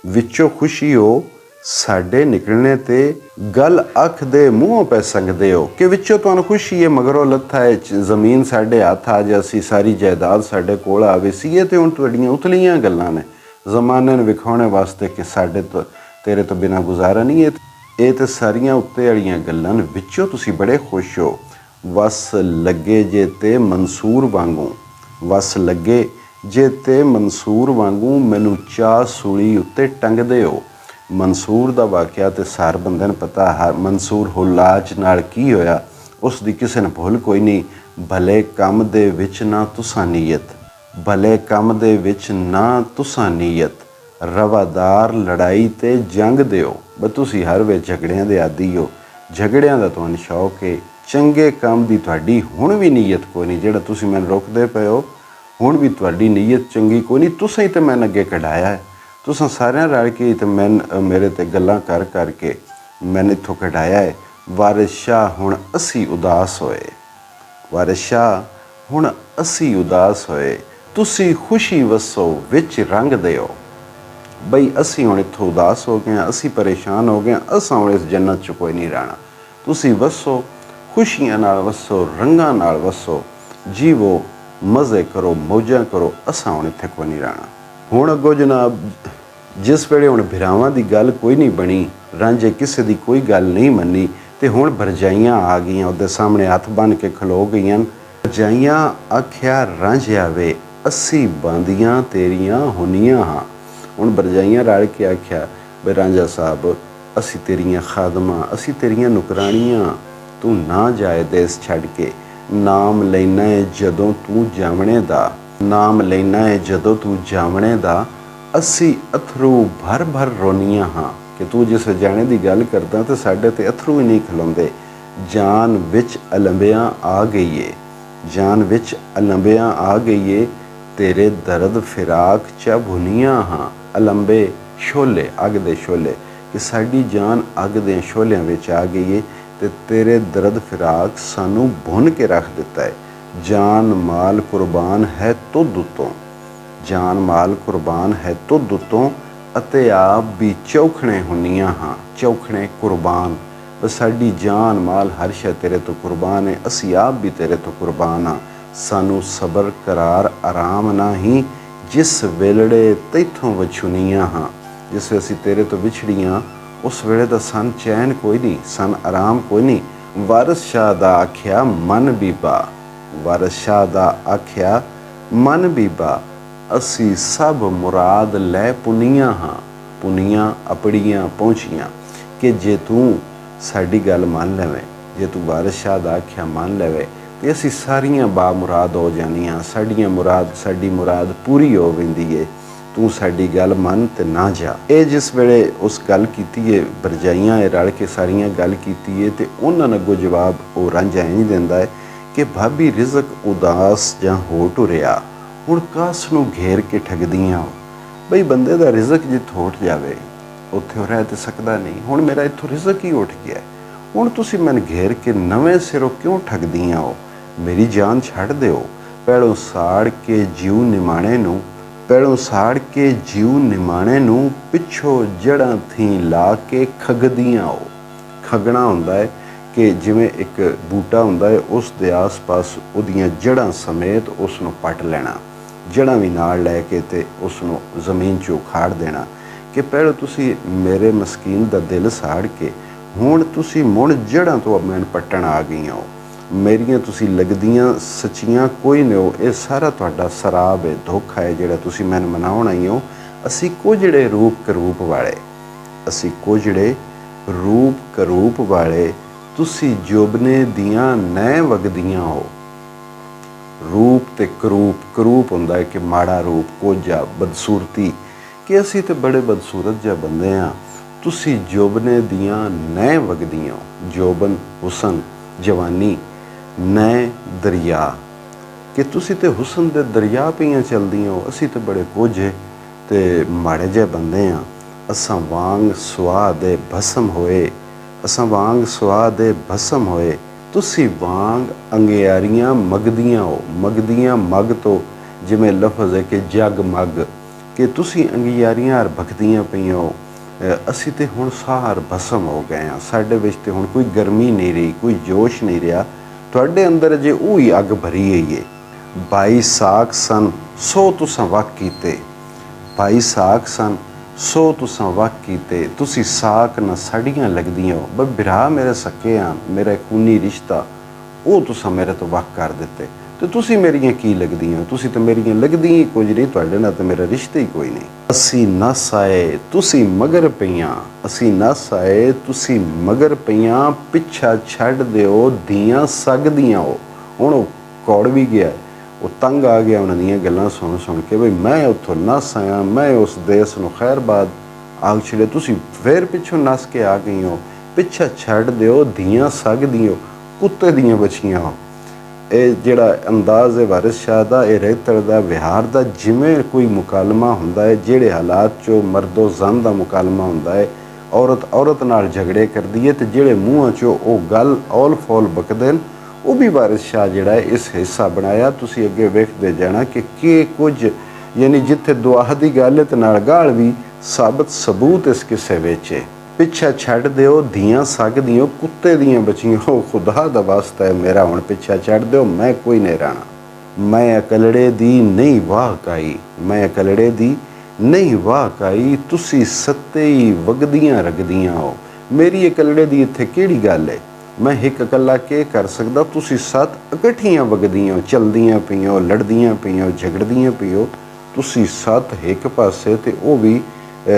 ਵਿੱਚੋਂ ਖੁਸ਼ੀ ਹੋ ਸਾਡੇ ਨਿਕਲਣੇ ਤੇ, ਗੱਲ ਅੱਖ ਦੇ ਮੂੰਹੋਂ ਪੈ ਸੰਗਦੇ ਹੋ। ਕਿ ਵਿੱਚੋਂ ਤੁਹਾਨੂੰ ਖੁਸ਼ੀ ਹੈ, ਮਗਰੋਂ ਲੱਥਾ ਹੈ ਜ਼ਮੀਨ ਸਾਡੇ ਹੱਥ ਆ ਜਾਸੀ, ਸਾਰੀ ਜਾਇਦਾਦ ਸਾਡੇ ਕੋਲ ਆਵੇ ਸੀ। ਇਹ ਤੇ ਹੁਣ ਤੁਹਾਡੀਆਂ ਉਤਲੀਆਂ ਗੱਲਾਂ ਨੇ ਜ਼ਮਾਨੇ ਨੂੰ ਵਿਖਾਉਣੇ ਵਾਸਤੇ ਕਿ ਸਾਡੇ ਤੋਂ ਤੇਰੇ ਤੋਂ ਬਿਨਾਂ ਗੁਜ਼ਾਰਾ ਨਹੀਂ। ਇਹ ਤੇ ਸਾਰੀਆਂ ਉੱਤੇ ਵਾਲੀਆਂ ਗੱਲਾਂ ਨੇ, ਵਿੱਚੋਂ ਤੁਸੀਂ ਬੜੇ ਖੁਸ਼ ਹੋ। ਵਸ ਲੱਗੇ ਜੇ ਤੇ ਮਨਸੂਰ ਵਾਂਗੂ, ਵਸ ਲੱਗੇ ਜੇ ਤੇ ਮਨਸੂਰ ਵਾਂਗੂ, ਮੈਨੂੰ ਚਾਹ ਸੂਲੀ ਉੱਤੇ ਟੰਗਦੇ ਹੋ। ਮਨਸੂਰ ਦਾ ਵਾਕਿਆ ਤੇ ਸਾਰ ਬੰਦੇ ਨੂੰ ਪਤਾ। ਮਨਸੂਰ ਹੁਲਾਜ ਨਾਲ ਕੀ ਹੋਇਆ ਉਸ ਦੀ ਕਿਸੇ ਨੂੰ ਭੁੱਲ ਕੋਈ ਨਹੀਂ। ਭਲੇ ਕੰਮ ਦੇ ਵਿੱਚ ਨਾ ਤੁਸਾਂ ਨੀਅਤ, ਭਲੇ ਕੰਮ ਦੇ ਵਿੱਚ ਨਾ ਤੁਸਾਂ ਨੀਅਤ, ਰਵਾਦਾਰ ਲੜਾਈ ਤੇ ਜੰਗ ਦਿਓ। ਬਸ ਤੁਸੀਂ ਹਰ ਵੇ ਝਗੜਿਆਂ ਦੇ ਆਦੀ ਹੋ, ਝਗੜਿਆਂ ਦਾ ਤੁਹਾਨੂੰ ਸ਼ੌਕ ਹੈ, ਚੰਗੇ ਕੰਮ ਦੀ ਤੁਹਾਡੀ ਹੁਣ ਵੀ ਨੀਅਤ ਕੋਈ ਨਹੀਂ। ਜਿਹੜਾ ਤੁਸੀਂ ਮੈਨੂੰ ਰੋਕਦੇ ਪਏ ਹੋ ਹੁਣ ਵੀ ਤੁਹਾਡੀ ਨੀਅਤ ਚੰਗੀ ਕੋਈ ਨਹੀਂ। ਤੁਸੀਂ ਤਾਂ ਮੈਨੂੰ ਅੱਗੇ ਕਢਾਇਆ ਹੈ, ਤੁਸੀਂ ਸਾਰਿਆਂ ਰਲ ਕੇ ਤੇ ਮੇਰੇ ਤੇ ਗੱਲਾਂ ਕਰ ਕਰਕੇ ਮੈਨੂੰ ਇੱਥੋਂ ਕਢਾਇਆ ਹੈ। ਵਾਰਿਸ ਸ਼ਾਹ ਹੁਣ ਅਸੀਂ ਉਦਾਸ ਹੋਏ, ਵਾਰਿਸ ਸ਼ਾਹ ਹੁਣ ਅਸੀਂ ਉਦਾਸ ਹੋਏ, ਤੁਸੀਂ ਖੁਸ਼ੀ ਵਸੋ ਵਿੱਚ ਰੰਗ ਦਿਓ। ਬਈ ਅਸੀਂ ਹੁਣ ਇੱਥੋਂ ਉਦਾਸ ਹੋ ਗਏ ਹਾਂ, ਅਸੀਂ ਪਰੇਸ਼ਾਨ ਹੋ ਗਏ ਹਾਂ, ਅਸਾਂ ਹੁਣ ਇਸ ਜੰਨਤ 'ਚ ਕੋਈ ਨਹੀਂ ਰਹਿਣਾ। ਤੁਸੀਂ ਵਸੋ, ਖੁਸ਼ੀਆਂ ਨਾਲ ਵਸੋ, ਰੰਗਾਂ ਨਾਲ ਵਸੋ, ਜੀਵੋ, ਮਜ਼ੇ ਕਰੋ, ਮੌਜਾਂ ਕਰੋ, ਅਸਾਂ ਹੁਣ ਇੱਥੇ ਕੋਈ ਨਹੀਂ ਰਹਿਣਾ। ਹੁਣ ਅੱਗੋਂ ਜਨਾਬ ਜਿਸ ਵੇਲੇ ਹੁਣ ਭਰਾਵਾਂ ਦੀ ਗੱਲ ਕੋਈ ਨਹੀਂ ਬਣੀ, ਰਾਂਝੇ ਕਿਸੇ ਦੀ ਕੋਈ ਗੱਲ ਨਹੀਂ ਮੰਨੀ, ਤੇ ਹੁਣ ਭਰਜਾਈਆਂ ਆ ਗਈਆਂ, ਉਹਦੇ ਸਾਹਮਣੇ ਹੱਥ ਬੰਨ੍ਹ ਕੇ ਖਲੋ ਗਈਆਂ। ਭਰਜਾਈਆਂ ਆਖਿਆ ਰਾਂਝਿਆ ਵੇ ਅਸੀਂ ਬੰਦੀਆਂ ਤੇਰੀਆਂ ਹੁੰਨੀਆਂ ਹਾਂ। ਹੁਣ ਭਰਜਾਈਆਂ ਰਲ ਕੇ ਆਖਿਆ ਵੀ ਰਾਂਝਾ ਸਾਹਿਬ ਅਸੀਂ ਤੇਰੀਆਂ ਖਾਦਮਾਂ, ਅਸੀਂ ਤੇਰੀਆਂ ਨੁਕਰਾਣੀਆਂ, ਤੂੰ ਨਾ ਜਾਏ ਦੇਸ ਛੱਡ ਕੇ। ਨਾਮ ਲੈਣਾ ਹੈ ਜਦੋਂ ਤੂੰ ਜਾਵਣੇ ਦਾ, ਨਾਮ ਲੈਣਾ ਹੈ ਜਦੋਂ ਤੂੰ ਜਾਵਣੇ ਦਾ, ਅਸੀਂ ਅਥਰੂ ਭਰ ਭਰ ਰੋਨੀਆਂ ਹਾਂ। ਕਿ ਤੂੰ ਜਿਸ ਜਾਣੇ ਦੀ ਗੱਲ ਕਰਦਾ ਤੇ ਸਾਡੇ ਤੇ ਅਥਰੂ ਹੀ ਨਹੀਂ ਖਲੋਂਦੇ। ਜਾਨ ਵਿੱਚ ਅਲੰਬਿਆਂ ਆ ਗਈ ਏ, ਜਾਨ ਵਿੱਚ ਅਲੰਬਿਆਂ ਆ ਗਈ ਏ, ਤੇਰੇ ਦਰਦ ਫਿਰਾਕ ਚ ਭੁਨੀਆਂ ਹਾਂ। ਅਲੰਬੇ ਸ਼ੋਲੇ, ਅੱਗ ਦੇ ਸ਼ੋਲੇ, ਕਿ ਸਾਡੀ ਜਾਨ ਅੱਗ ਦੇ ਸ਼ੋਲਿਆਂ ਵਿੱਚ ਆ ਗਈ ਏ ਤੇ ਤੇਰੇ ਦਰਦ ਫਿਰਾਕ ਸਾਨੂੰ ਭੁੰਨ ਕੇ ਰੱਖ ਦਿੱਤਾ ਹੈ। ਜਾਨ ਮਾਲ ਕੁਰਬਾਨ ਹੈ ਤੁਧ ਉੱਤੋਂ, ਜਾਨ ਮਾਲ ਕੁਰਬਾਨ ਹੈ ਤੁਧ ਉੱਤੋਂ, ਅਤੇ ਆਪ ਵੀ ਚੌਖਣੇ ਹੁੰਨੀਆਂ ਹਾਂ। ਚੌਖਣੇ ਕੁਰਬਾਨ, ਬਸ ਸਾਡੀ ਜਾਨ ਮਾਲ ਹਰ ਸ਼ੈ ਤੇਰੇ ਤੋਂ ਕੁਰਬਾਨ ਹੈ, ਅਸੀਂ ਆਪ ਵੀ ਤੇਰੇ ਤੋਂ ਕੁਰਬਾਨ ਹਾਂ। ਸਾਨੂੰ ਸਬਰ ਕਰਾਰ ਆਰਾਮ ਨਹੀਂ, ਜਿਸ ਵੇਲੜੇ ਤੈਥੋਂ ਵਿਛੁਨੀਆਂ ਹਾਂ। ਜਿਸ ਅਸੀਂ ਤੇਰੇ ਤੋਂ ਵਿਛੜੀਆਂ ਉਸ ਵੇਲੇ ਦਾ ਸਨ ਚੈਨ ਕੋਈ ਨਹੀਂ, ਸਨ ਆਰਾਮ ਕੋਈ ਨਹੀਂ। ਵਾਰਿਸ ਸ਼ਾਹ ਦਾ ਆਖਿਆ ਮਨ ਬੀਬਾ, ਵਾਰਿਸ ਸ਼ਾਹ ਦਾ ਆਖਿਆ ਮਨ ਬੀਬਾ, ਅਸੀਂ ਸਭ ਮੁਰਾਦ ਲੈ ਪੁਨੀਆਂ ਹਾਂ। ਪੁਨੀਆਂ ਆਪਣੀਆਂ ਪਹੁੰਚੀਆਂ, ਕਿ ਜੇ ਤੂੰ ਸਾਡੀ ਗੱਲ ਮੰਨ ਲਵੇਂ, ਜੇ ਤੂੰ ਵਾਰਿਸ ਸ਼ਾਹ ਦਾ ਆਖਿਆ ਮੰਨ ਲਵੇ ਤੇ ਅਸੀਂ ਸਾਰੀਆਂ ਬਾਮੁਰਾਦ ਹੋ ਜਾਣੀਆਂ। ਸਾਡੀ ਮੁਰਾਦ ਪੂਰੀ ਹੋ ਵੰਦੀ ਏ, ਤੂੰ ਸਾਡੀ ਗੱਲ ਮੰਨ ਤੇ ਨਾ ਜਾ। ਇਹ ਜਿਸ ਵੇਲੇ ਉਸ ਗੱਲ ਕੀਤੀ ਏ, ਭਰਜਾਈਆਂ ਇਹ ਰਲ ਕੇ ਸਾਰੀਆਂ ਗੱਲ ਕੀਤੀ ਏ, ਤੇ ਉਹਨਾਂ ਨੂੰ ਅੱਗੋਂ ਜਵਾਬ ਉਹ ਰਾਂਝਾ ਇੰਝ ਦਿੰਦਾ ਹੈ ਕਿ ਭਾਬੀ ਰਿਜ਼ਕ ਉਦਾਸ ਜਾਂ ਹੋ ਟੁਰਿਆ, ਹੁਣ ਕਾਸ ਨੂੰ ਘੇਰ ਕੇ ਠੱਗਦੀਆਂ ਹੋ। ਬਈ ਬੰਦੇ ਦਾ ਰਿਜ਼ਕ ਜਿੱਥੋਂ ਉੱਠ ਜਾਵੇ ਉੱਥੇ ਉਹ ਰਹਿ ਤੇ ਸਕਦਾ ਨਹੀਂ। ਹੁਣ ਮੇਰਾ ਇੱਥੋਂ ਰਿਜ਼ਕ ਹੀ ਉੱਠ ਗਿਆ, ਹੁਣ ਤੁਸੀਂ ਮੈਨੂੰ ਘੇਰ ਕੇ ਨਵੇਂ ਸਿਰੋਂ ਕਿਉਂ ਠੱਗਦੀਆਂ ਹੋ? ਮੇਰੀ ਜਾਨ ਛੱਡ ਦਿਓ। ਪਹਿਲੋਂ ਸਾੜ ਕੇ ਜੀਉ ਨਿਮਾਣੇ ਨੂੰ, ਪਹਿਲੋਂ ਸਾੜ ਕੇ ਜੀਉ ਨਿਮਾਣੇ ਨੂੰ, ਪਿੱਛੋਂ ਜੜ੍ਹਾਂ ਥੀ ਲਾ ਕੇ ਖਗਦੀਆਂ ਹੋ। ਖਗਣਾ ਹੁੰਦਾ ਹੈ ਕਿ ਜਿਵੇਂ ਇੱਕ ਬੂਟਾ ਹੁੰਦਾ ਹੈ, ਉਸ ਦੇ ਆਸ-ਪਾਸ ਉਹਦੀਆਂ ਜੜ੍ਹਾਂ ਸਮੇਤ ਉਸ ਨੂੰ ਪੱਟ ਲੈਣਾ, ਜੜ੍ਹਾਂ ਵੀ ਨਾਲ ਲੈ ਕੇ ਤੇ ਉਸ ਨੂੰ ਜ਼ਮੀਨ 'ਚੋਂ ਉਖਾੜ ਦੇਣਾ। ਕਿ ਪਹਿਲਾਂ ਤੁਸੀਂ ਮੇਰੇ ਮਸਕੀਨ ਦਾ ਦਿਲ ਸਾੜ ਕੇ ਹੁਣ ਤੁਸੀਂ ਮੁੜ ਜੜ੍ਹਾਂ ਤੋਂ ਮੈਨੂੰ ਪੱਟਣ ਆ ਗਈਆਂ ਹੋ। ਮੇਰੀਆਂ ਤੁਸੀਂ ਲੱਗਦੀਆਂ ਸੱਚੀਆਂ ਕੋਈ ਨਹੀਂ ਹੋ। ਇਹ ਸਾਰਾ ਤੁਹਾਡਾ ਸਰਾਬ ਹੈ, ਧੋਖਾ ਹੈ ਜਿਹੜਾ ਤੁਸੀਂ ਮੈਨੂੰ ਮਨਾਉਣ ਆਈ ਹੋ। ਅਸੀਂ ਕੁਝੜੇ ਰੂਪ ਕਰੂਪ ਵਾਲੇ, ਅਸੀਂ ਕੁਝੜੇ ਰੂਪ ਕਰੂਪ ਵਾਲੇ, ਤੁਸੀਂ ਜੋਬਨੇ ਦੀਆਂ ਨੈ ਵਗਦੀਆਂ ਹੋ। ਰੂਪ ਤੇ ਕਰੂਪ, ਕਰੂਪ ਹੁੰਦਾ ਹੈ ਕਿ ਮਾੜਾ ਰੂਪ, ਕੋਝਾ, ਬਦਸੂਰਤੀ, ਕਿ ਅਸੀਂ ਤੇ ਬੜੇ ਬਦਸੂਰਤ ਜਿਹੇ ਬੰਦੇ ਹਾਂ। ਤੁਸੀਂ ਜੋਬਨੇ ਦੀਆਂ ਨੈ ਵਗਦੀਆਂ ਹੋ। ਜੋਬਨ ਹੁਸਨ, ਜਵਾਨੀ, ਨੈ ਦਰਿਆ, ਕਿ ਤੁਸੀਂ ਤੇ ਹੁਸਨ ਦੇ ਦਰਿਆ ਪਈਆਂ ਚਲਦੀਆਂ ਹੋ। ਅਸੀਂ ਤੇ ਬੜੇ ਕੋਝੇ ਤੇ ਮਾੜੇ ਜਿਹੇ ਬੰਦੇ ਹਾਂ। ਅਸਾਂ ਵਾਂਗ ਸੁਆਹ ਦੇ ਭਸਮ ਹੋਏ, ਅਸਾਂ ਵਾਂਗ ਸੁਆਹ ਦੇ ਭਸਮ ਹੋਏ, ਤੁਸੀਂ ਵਾਂਗ ਅੰਗਿਆਰੀਆਂ ਮਗਦੀਆਂ ਹੋ। ਮਗਦੀਆਂ ਮਗ ਤੋਂ ਜਿਵੇਂ ਲਫ਼ਜ਼ ਹੈ ਕਿ ਜਗ ਮਗ, ਕਿ ਤੁਸੀਂ ਅੰਗਿਆਰੀਆਂ ਭਖਦੀਆਂ ਪਈਆਂ ਹੋ। ਅਸੀਂ ਤੇ ਹੁਣ ਸਾਰ ਭਸਮ ਹੋ ਗਏ ਹਾਂ। ਸਾਡੇ ਵਿੱਚ ਤੇ ਹੁਣ ਕੋਈ ਗਰਮੀ ਨਹੀਂ ਰਹੀ, ਕੋਈ ਜੋਸ਼ ਨਹੀਂ ਰਿਹਾ। ਤੁਹਾਡੇ ਅੰਦਰ ਜੇ ਉਹੀ ਅੱਗ ਭਰੀ ਹੋਈ ਹੈ। 22 ਸਾਕ ਸਨ ਸੋ ਤੁਸਾਂ ਵਕ ਕੀਤੇ, 22 ਸਾਕ ਸਨ ਸੋ ਤੁਸਾਂ ਵਕ ਕੀਤੇ, ਤੁਸੀਂ ਸਾਕ ਨਾ ਸਾਡੀਆਂ ਲੱਗਦੀਆਂ ਹੋ। ਬਈ ਭਰਾ ਮੇਰੇ ਸਕੇ ਆ, ਮੇਰਾ ਖੂਨੀ ਰਿਸ਼ਤਾ ਉਹ ਤੁਸਾਂ ਮੇਰੇ ਤੋਂ ਵਕ ਕਰ ਦਿੱਤੇ, ਤੇ ਤੁਸੀਂ ਮੇਰੀਆਂ ਕੀ ਲੱਗਦੀਆਂ? ਤੁਸੀਂ ਤਾਂ ਮੇਰੀਆਂ ਲੱਗਦੀਆਂ ਹੀ ਕੁਝ ਨਹੀਂ, ਤੁਹਾਡੇ ਨਾਲ ਤਾਂ ਮੇਰਾ ਰਿਸ਼ਤਾ ਹੀ ਕੋਈ ਨਹੀਂ। ਅਸੀਂ ਨਸ ਆਏ ਤੁਸੀਂ ਮਗਰ ਪਈਆਂ, ਅਸੀਂ ਨਸ ਆਏ ਤੁਸੀਂ ਮਗਰ ਪਈਆਂ, ਪਿੱਛਾ ਛੱਡ ਦਿਓ ਦੀਆਂ ਸਕਦੀਆਂ ਹੋ। ਹੁਣ ਉਹ ਕੌੜ ਵੀ ਗਿਆ, ਉਹ ਤੰਗ ਆ ਗਿਆ ਉਹਨਾਂ ਦੀਆਂ ਗੱਲਾਂ ਸੁਣ ਸੁਣ ਕੇ, ਬਈ ਮੈਂ ਉੱਥੋਂ ਨੱਸ ਆਇਆ, ਮੈਂ ਉਸ ਦੇਸ ਨੂੰ ਖੈਰਬਾਦ ਆਖ ਛੜੇ, ਤੁਸੀਂ ਫਿਰ ਪਿੱਛੋਂ ਨੱਸ ਕੇ ਆ ਗਈ ਹੋ, ਪਿੱਛਾ ਛੱਡ ਦਿਓ, ਧੀਆਂ ਸਕਦੀਆਂ ਕੁੱਤੇ ਦੀਆਂ ਬੱਚੀਆਂ ਹੋ। ਇਹ ਜਿਹੜਾ ਅੰਦਾਜ਼ ਹੈ ਵਾਰਿਸ ਸ਼ਾਹ ਦਾ, ਇਹ ਰਹਿਤਰ ਦਾ, ਵਿਹਾਰ ਦਾ, ਜਿਵੇਂ ਕੋਈ ਮੁਕਾਲਮਾ ਹੁੰਦਾ ਹੈ, ਜਿਹੜੇ ਹਾਲਾਤ 'ਚੋਂ ਮਰਦੋ ਜ਼ਨ ਦਾ ਮੁਕਾਲਮਾ ਹੁੰਦਾ ਹੈ, ਔਰਤ ਨਾਲ ਝਗੜੇ ਕਰਦੀ ਹੈ, ਤੇ ਜਿਹੜੇ ਮੂੰਹਾਂ 'ਚੋਂ ਉਹ ਗੱਲ ਔਲ ਫੌਲ ਬਕਦੇ ਨੇ, ਉਹ ਵੀ ਵਾਰਿਸ ਸ਼ਾਹ ਜਿਹੜਾ ਹੈ ਇਸ ਹਿੱਸਾ ਬਣਾਇਆ। ਤੁਸੀਂ ਅੱਗੇ ਵੇਖਦੇ ਜਾਣਾ ਕਿ ਕੀ ਕੁਝ, ਯਾਨੀ ਜਿੱਥੇ ਦੁਆਹ ਦੀ ਗੱਲ ਹੈ ਤੇ ਨਾਲ ਗਾਲ ਵੀ, ਸਾਬਤ ਸਬੂਤ ਇਸ ਕਿਸੇ ਵਿੱਚ ਹੈ। ਪਿੱਛਾ ਛੱਡ ਦਿਓ, ਧੀਆਂ ਸਕਦੀਆਂ ਕੁੱਤੇ ਦੀਆਂ ਬੱਚੀਆਂ ਹੋ, ਖੁਦਾ ਦਾ ਵਾਸਤਾ ਹੈ ਮੇਰਾ ਹੁਣ ਪਿੱਛਾ ਛੱਡ ਦਿਓ, ਮੈਂ ਕੋਈ ਨਹੀਂ ਰਹਿਣਾ। ਮੈਂ ਅਕਲੜੇ ਦੀ ਨਹੀਂ ਵਾਹ ਕਾਈ, ਮੈਂ ਅਕਲੜੇ ਦੀ ਨਹੀਂ ਵਾਹ ਕਾਈ, ਤੁਸੀਂ ਸੱਤੇ ਹੀ ਵਗਦੀਆਂ ਰਗਦੀਆਂ ਹੋ। ਮੇਰੀ ਅਕਲੜੇ ਦੀ ਇੱਥੇ ਕਿਹੜੀ ਗੱਲ ਹੈ, ਮੈਂ ਇੱਕ ਇਕੱਲਾ ਕੀ ਕਰ ਸਕਦਾ, ਤੁਸੀਂ ਸੱਤ ਇਕੱਠੀਆਂ ਵਗਦੀਆਂ, ਚਲਦੀਆਂ ਪਈਓ, ਲੜਦੀਆਂ ਪਈਓ, ਝਗੜਦੀਆਂ ਪਈਓ, ਤੁਸੀਂ ਸੱਤ ਇੱਕ ਪਾਸੇ ਤੇ ਉਹ ਵੀ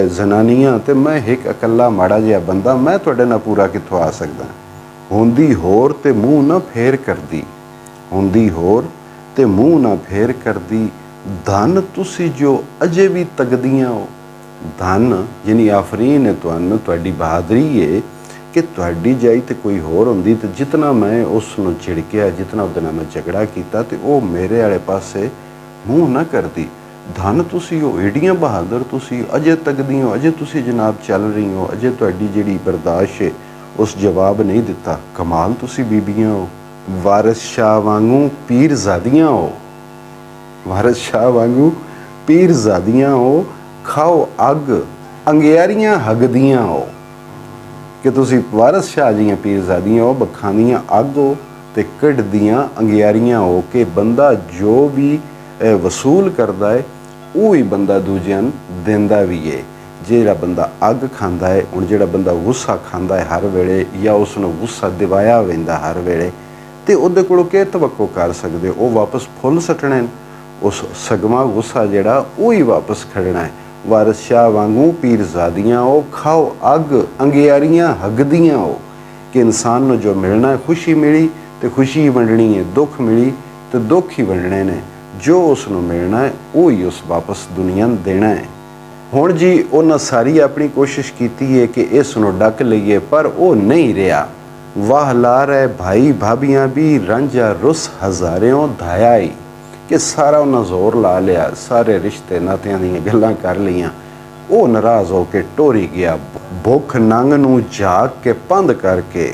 ਜ਼ਨਾਨੀਆਂ, ਤੇ ਮੈਂ ਇੱਕ ਇਕੱਲਾ ਮਾੜਾ ਜਿਹਾ ਬੰਦਾ, ਮੈਂ ਤੁਹਾਡੇ ਨਾਲ ਪੂਰਾ ਕਿੱਥੋਂ ਆ ਸਕਦਾ। ਹੁੰਦੀ ਹੋਰ ਤੇ ਮੂੰਹ ਨਾ ਫੇਰ ਕਰਦੀ, ਹੁੰਦੀ ਹੋਰ ਤੇ ਮੂੰਹ ਨਾ ਫੇਰ ਕਰਦੀ, ਧਨ ਤੁਸੀਂ ਜੋ ਅਜੇ ਵੀ ਤਗਦੀਆਂ ਹੋ। ਧਨ ਯਾਨੀ ਆਫਰੀਨ ਹੈ ਤੁਹਾਨੂੰ, ਤੁਹਾਡੀ ਬਹਾਦਰੀ ਹੈ ਕਿ ਤੁਹਾਡੀ ਜਾਈ ਤੇ ਕੋਈ ਹੋਰ ਹੁੰਦੀ ਤੇ ਜਿਤਨਾ ਮੈਂ ਉਸ ਨੂੰ ਝਿੜਕਿਆ, ਜਿਤਨਾ ਉਹਦੇ ਨਾਲ ਮੈਂ ਝਗੜਾ ਕੀਤਾ, ਤੇ ਉਹ ਮੇਰੇ ਵਾਲੇ ਪਾਸੇ ਮੂੰਹ ਨਾ ਕਰਦੀ। ਧਨ ਤੁਸੀਂ ਹੋ, ਏਡੀਆਂ ਬਹਾਦਰ ਤੁਸੀਂ, ਅਜੇ ਤੱਕਦੀ ਹੋ, ਅਜੇ ਤੁਸੀਂ ਜਨਾਬ ਚੱਲ ਰਹੀ ਹੋ, ਅਜੇ ਤੁਹਾਡੀ ਜਿਹੜੀ ਬਰਦਾਸ਼ਤ ਹੈ ਉਸ ਜਵਾਬ ਨਹੀਂ ਦਿੱਤਾ। ਕਮਾਲ ਤੁਸੀਂ ਬੀਬੀਆਂ ਹੋ, ਵਾਰਿਸ ਸ਼ਾਹ ਵਾਂਗੂ ਪੀਰਜ਼ਾਦੀਆਂ ਹੋ, ਵਾਰਿਸ ਸ਼ਾਹ ਵਾਂਗੂ ਪੀਰਜ਼ਾਦੀਆਂ ਹੋ, ਖਾਓ ਅੱਗ ਅੰਗਿਆਰੀਆਂ ਹੱਗਦੀਆਂ ਹੋ। ਕਿ ਤੁਸੀਂ ਵਾਰਿਸ ਸ਼ਾਹ ਜੀਆਂ ਪੀਰਜ਼ਾਦੀਆਂ ਹੋ, ਬਖਾਨੀਆਂ ਅੱਗ ਹੋ ਤੇ ਕੱਢਦੀਆਂ ਅੰਗਿਆਰੀਆਂ ਹੋ, ਕਿ ਬੰਦਾ ਜੋ ਵੀ ਵਸੂਲ ਕਰਦਾ ਹੈ ਉਹ ਹੀ ਬੰਦਾ ਦੂਜਿਆਂ ਨੂੰ ਦਿੰਦਾ ਵੀ ਹੈ। ਜਿਹੜਾ ਬੰਦਾ ਅੱਗ ਖਾਂਦਾ ਹੈ, ਹੁਣ ਜਿਹੜਾ ਬੰਦਾ ਗੁੱਸਾ ਖਾਂਦਾ ਹੈ ਹਰ ਵੇਲੇ, ਜਾਂ ਉਸ ਨੂੰ ਗੁੱਸਾ ਦਿਵਾਇਆ ਪੈਂਦਾ ਹਰ ਵੇਲੇ, ਤੇ ਉਹਦੇ ਕੋਲੋਂ ਕੀ ਤਵੱਕੋ ਕਰ ਸਕਦੇ, ਉਹ ਵਾਪਸ ਫੁੱਲ ਸੱਟਣੇ, ਉਸ ਸਗਮਾ ਗੁੱਸਾ ਜਿਹੜਾ ਉਹ ਹੀ ਵਾਪਸ ਖੜਨਾ ਹੈ। ਵਾਰਿਸ ਸ਼ਾਹ ਵਾਂਗੂ ਪੀਰਜ਼ਾਦੀਆਂ ਹੋ, ਖਾਓ ਅੱਗ ਅੰਗਿਆਰੀਆਂ ਹੱਗਦੀਆਂ ਹੋ, ਕਿ ਇਨਸਾਨ ਨੂੰ ਜੋ ਮਿਲਣਾ ਹੈ, ਖੁਸ਼ੀ ਮਿਲੀ ਤੇ ਖੁਸ਼ੀ ਹੀ ਵੰਡਣੀ ਹੈ, ਦੁੱਖ ਮਿਲੀ ਤੇ ਦੁੱਖ ਹੀ ਵੰਡਣੇ ਨੇ, ਜੋ ਉਸ ਨੂੰ ਮਿਲਣਾ ਹੈ ਉਹ ਹੀ ਉਸ ਵਾਪਸ ਦੁਨੀਆ ਨੂੰ ਦੇਣਾ ਹੈ। ਹੁਣ ਜੀ ਉਹਨਾਂ ਸਾਰੀ ਆਪਣੀ ਕੋਸ਼ਿਸ਼ ਕੀਤੀ ਹੈ ਕਿ ਇਸ ਨੂੰ ਡੱਕ ਲਈਏ, ਪਰ ਉਹ ਨਹੀਂ ਰਿਹਾ। ਵਾਹ ਲਾ ਰਹੇ ਭਾਈ ਭਾਬੀਆਂ ਵੀ, ਰਾਂਝਾ ਰੁੱਸ ਹਜ਼ਾਰਿਓਂ ਧਾਇਆਈ, ਕਿ ਸਾਰਾ ਉਹਨਾਂ ਜ਼ੋਰ ਲਾ ਲਿਆ, ਸਾਰੇ ਰਿਸ਼ਤੇ ਨਾਤਿਆਂ ਦੀਆਂ ਗੱਲਾਂ ਕਰ ਲਈਆਂ, ਉਹ ਨਾਰਾਜ਼ ਹੋ ਕੇ ਟੋਰੀ ਗਿਆ। ਭੁੱਖ ਨੰਗ ਨੂੰ ਝਾਕ ਕੇ ਪੰਧ ਕਰਕੇ,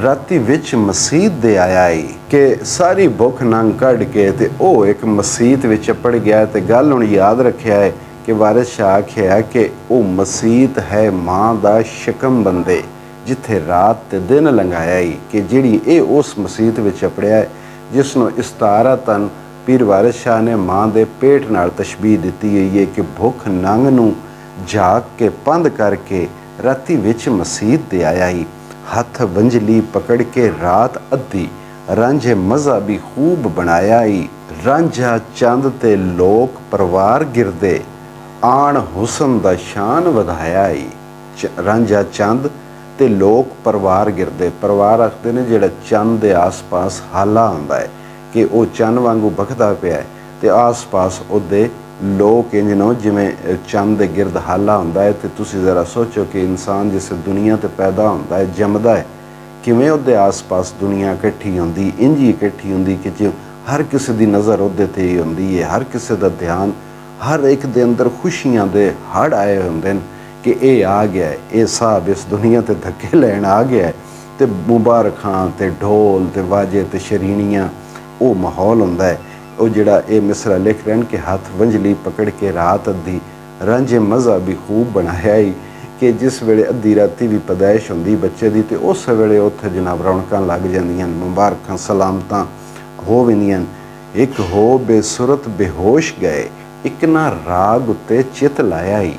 ਰਾਤੀ ਵਿੱਚ ਮਸੀਤ ਦੇ ਆਇਆ ਈ, ਕਿ ਸਾਰੀ ਭੁੱਖ ਨੰਗ ਕੱਢ ਕੇ ਤੇ ਉਹ ਇੱਕ ਮਸੀਤ ਵਿੱਚ ਪੜ ਗਿਆ। ਤੇ ਗੱਲ ਹੁਣ ਯਾਦ ਰੱਖਿਆ ਹੈ ਕਿ ਵਾਰਿਸ ਸ਼ਾਹ ਆਖਿਆ ਕਿ ਉਹ ਮਸੀਤ ਹੈ ਮਾਂ ਦਾ ਸ਼ਕਮ ਬੰਦੇ, ਜਿੱਥੇ ਰਾਤ ਤੇ ਦਿਨ ਲੰਘਾਇਆ ਈ, ਕਿ ਜਿਹੜੀ ਇਹ ਉਸ ਮਸੀਤ ਵਿੱਚ ਅਪੜਿਆ ਹੈ ਜਿਸ ਨੂੰ ਇਸਤਾਰਤਨ ਪੀਰ ਵਾਰਿਸ ਸ਼ਾਹ ਨੇ ਮਾਂ ਦੇ ਪੇਟ ਨਾਲ ਤਸ਼ਬੀਹ ਦਿੱਤੀ ਹੋਈ ਹੈ, ਕਿ ਭੁੱਖ ਨੰਗ ਨੂੰ ਝਾਕ ਕੇ ਪੰਧ ਕਰਕੇ, ਰਾਤੀ ਵਿੱਚ ਮਸੀਤ ਦੇ ਆਇਆ ਈ, ਹੱਥ ਵੰਜਲੀ ਪਕੜ ਕੇ ਰਾਤ ਅੱਧੀ, ਰਾਂਝੇ ਮਜ਼ਾ ਵੀ ਖੂਬ ਬਣਾਇਆ ਈ, ਰਾਂਝਾ ਚੰਦ ਤੇ ਲੋਕ ਪਰਵਾਰ ਗਿਰਦੇ, ਆਣ ਹੁਸਨ ਦਾ ਸ਼ਾਨ ਵਧਾਇਆ ਈ। ਰਾਂਝਾ ਚੰਦ ਤੇ ਲੋਕ ਪਰਵਾਰ ਗਿਰਦੇ, ਪਰਵਾਰ ਆਖਦੇ ਨੇ ਜਿਹੜਾ ਚੰਦ ਦੇ ਆਸ-ਪਾਸ ਹਾਲਾ ਹੁੰਦਾ ਹੈ, ਕਿ ਉਹ ਚੰਨ ਵਾਂਗੂ ਬਖਦਾ ਪਿਆ ਹੈ ਤੇ ਆਸ-ਪਾਸ ਉਹਦੇ ਲੋਕ ਇੰਜ ਨੂੰ ਜਿਵੇਂ ਚੰਦ ਦੇ ਗਿਰਦ ਹਾਲਾ ਹੁੰਦਾ ਹੈ। ਤੇ ਤੁਸੀਂ ਜ਼ਰਾ ਸੋਚੋ ਕਿ ਇਨਸਾਨ ਜਿਸ ਦੁਨੀਆ ਤੇ ਪੈਦਾ ਹੁੰਦਾ ਹੈ, ਜੰਮਦਾ ਹੈ, ਕਿਵੇਂ ਉਹਦੇ ਆਸ-ਪਾਸ ਦੁਨੀਆ ਇਕੱਠੀ ਹੁੰਦੀ, ਇੰਜ ਹੀ ਇਕੱਠੀ ਹੁੰਦੀ ਕਿ ਜੇ ਹਰ ਕਿਸੇ ਦੀ ਨਜ਼ਰ ਉਹਦੇ ਤੇ ਹੀ ਹੁੰਦੀ ਹੈ, ਹਰ ਕਿਸੇ ਦਾ ਧਿਆਨ, ਹਰ ਇੱਕ ਦੇ ਅੰਦਰ ਖੁਸ਼ੀਆਂ ਦੇ ਹੜ੍ਹ ਆਏ ਹੁੰਦੇ ਨੇ ਕਿ ਇਹ ਆ ਗਿਆ ਹੈ, ਇਹ ਸਾਹਿਬ ਇਸ ਦੁਨੀਆ ਤੇ ਧੱਕੇ ਲੈਣ ਆ ਗਿਆ ਹੈ, ਤੇ ਮੁਬਾਰਕਾਂ ਤੇ ਢੋਲ ਤੇ ਵਾਜੇ ਤੇ ਸ਼ਰੀਣੀਆਂ, ਉਹ ਮਾਹੌਲ ਹੁੰਦਾ ਹੈ। ਉਹ ਜਿਹੜਾ ਇਹ ਮਿਸਰਾ ਲਿਖ ਰਹੇ ਹਨ ਕਿ ਹੱਥ ਵੰਜਲੀ ਪਕੜ ਕੇ ਰਾਤ ਅੱਧੀ, ਰਾਂਝੇ ਮਜ਼ਾ ਵੀ ਖੂਬ ਬਣਾਇਆ ਹੀ, ਕਿ ਜਿਸ ਵੇਲੇ ਅੱਧੀ ਰਾਤੀ ਵੀ ਪੈਦਾਇਸ਼ ਹੁੰਦੀ ਬੱਚੇ ਦੀ, ਤੇ ਉਸ ਵੇਲੇ ਉੱਥੇ ਜਨਾਬ ਰੌਣਕਾਂ ਲੱਗ ਜਾਂਦੀਆਂ, ਮੁਬਾਰਕਾਂ ਸਲਾਮਤਾਂ ਹੋ vendiਆਂ। ਇੱਕ ਹੋ ਬੇਸੁਰਤ ਬੇਹੋਸ਼ ਗਏ, ਇੱਕ ਨਾ ਰਾਗ ਉੱਤੇ ਚਿੱਤ ਲਾਇਆ ਹੀ,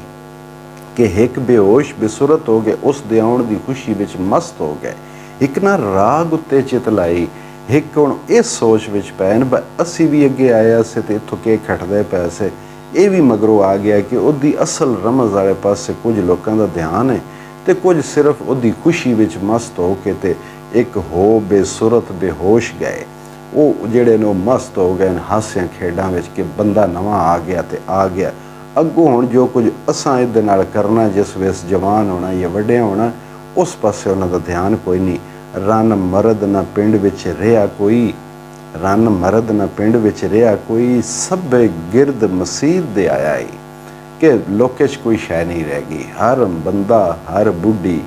ਕਿ ਇੱਕ ਬੇਹੋਸ਼ ਬੇਸੁਰਤ ਹੋ ਗਏ, ਉਸ ਦੇ ਆਉਣ ਦੀ ਖੁਸ਼ੀ ਵਿੱਚ ਮਸਤ ਹੋ ਗਏ। ਇੱਕ ਨਾ ਰਾਗ ਉੱਤੇ ਚਿੱਤ ਲਾਈ, ਇੱਕ ਹੁਣ ਇਸ ਸੋਚ ਵਿੱਚ ਪੈਣ ਅਸੀਂ ਵੀ ਅੱਗੇ ਆਇਆ ਸੀ ਤੇ ਇੱਥੋਂ ਕੇ ਖੱਟਦੇ ਪਏ ਸੇ, ਇਹ ਵੀ ਮਗਰੋਂ ਆ ਗਿਆ ਕਿ ਉਹਦੀ ਅਸਲ ਰਮਜ਼ ਵਾਲੇ ਪਾਸੇ ਕੁਝ ਲੋਕਾਂ ਦਾ ਧਿਆਨ ਹੈ ਤੇ ਕੁਝ ਸਿਰਫ ਉਹਦੀ ਖੁਸ਼ੀ ਵਿੱਚ ਮਸਤ ਹੋ ਕੇ ਤੇ ਇੱਕ ਹੋ ਬੇਸੁਰਤ ਬੇਹੋਸ਼ ਗਏ। ਉਹ ਜਿਹੜੇ ਨੇ ਉਹ ਮਸਤ ਹੋ ਗਏ ਨੇ ਹਾਸਿਆਂ ਖੇਡਾਂ ਵਿੱਚ ਕਿ ਬੰਦਾ ਨਵਾਂ ਆ ਗਿਆ ਤੇ ਆ ਗਿਆ। ਅੱਗੋਂ ਹੁਣ ਜੋ ਕੁਝ ਅਸਾਂ ਇਹਦੇ ਨਾਲ ਕਰਨਾ, ਜਿਸ ਵੇਸ ਜਵਾਨ ਹੋਣਾ ਜਾਂ ਵੱਡਿਆਂ ਹੋਣਾ, ਉਸ ਪਾਸੇ ਉਹਨਾਂ ਦਾ ਧਿਆਨ ਕੋਈ ਨਹੀਂ। ਰਨ ਮਰਦ ਨਾ ਪਿੰਡ ਵਿੱਚ ਰਿਹਾ ਕੋਈ, ਰਨ ਮਰਦ ਨਾ ਪਿੰਡ ਵਿੱਚ ਰਿਹਾ ਕੋਈ, ਸਭੇ ਗਿਰਦ ਮਸੀਤ ਦੇ ਆਇਆ ਈ। ਕਿ ਲੋਕੇ 'ਚ ਕੋਈ ਸ਼ੈ ਨਹੀਂ ਰਹਿ ਗਈ। ਹਰ ਬੰਦਾ, ਹਰ ਬੁੱਢੀ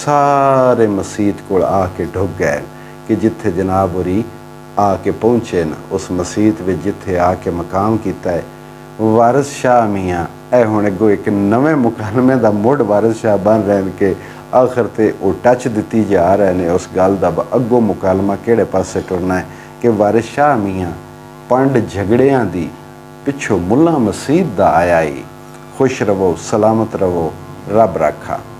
ਸਾਰੇ ਮਸੀਤ ਕੋਲ ਆ ਕੇ ਢੁੱਕ ਗਏ ਕਿ ਜਿੱਥੇ ਜਨਾਬ ਹੋਰੀ ਆ ਕੇ ਪਹੁੰਚੇ ਨਾ, ਉਸ ਮਸੀਤ ਵਿੱਚ ਜਿੱਥੇ ਆ ਕੇ ਮਕਾਮ ਕੀਤਾ ਹੈ। ਵਾਰਿਸ ਸ਼ਾਹ ਮੀਆਂ ਇਹ ਹੁਣ ਅੱਗੋਂ ਇੱਕ ਨਵੇਂ ਮੁਕਾਲਮੇ ਦਾ ਮੁੱਢ ਵਾਰਿਸ ਸ਼ਾਹ ਬਣ ਰਹੇ ਨੇ ਕਿ ਆਖਰ ਤੇ ਉਹ ਟੱਚ ਦਿੱਤੀ ਜਾ ਰਹੇ ਨੇ ਉਸ ਗੱਲ ਦਾ ਅੱਗੋਂ ਮੁਕਾਲਮਾ ਕਿਹੜੇ ਪਾਸੇ ਟੁਰਨਾ ਹੈ ਕਿ ਵਾਰਿਸ ਸ਼ਾਹ ਮੀਆਂ ਪੰਡ ਝਗੜਿਆਂ ਦੀ ਪਿੱਛੋਂ ਮੁੱਲਾ ਮਸੀਤ ਦਾ ਆਇਆ ਈ। खुश रहो, सलामत रहो, रब राखा।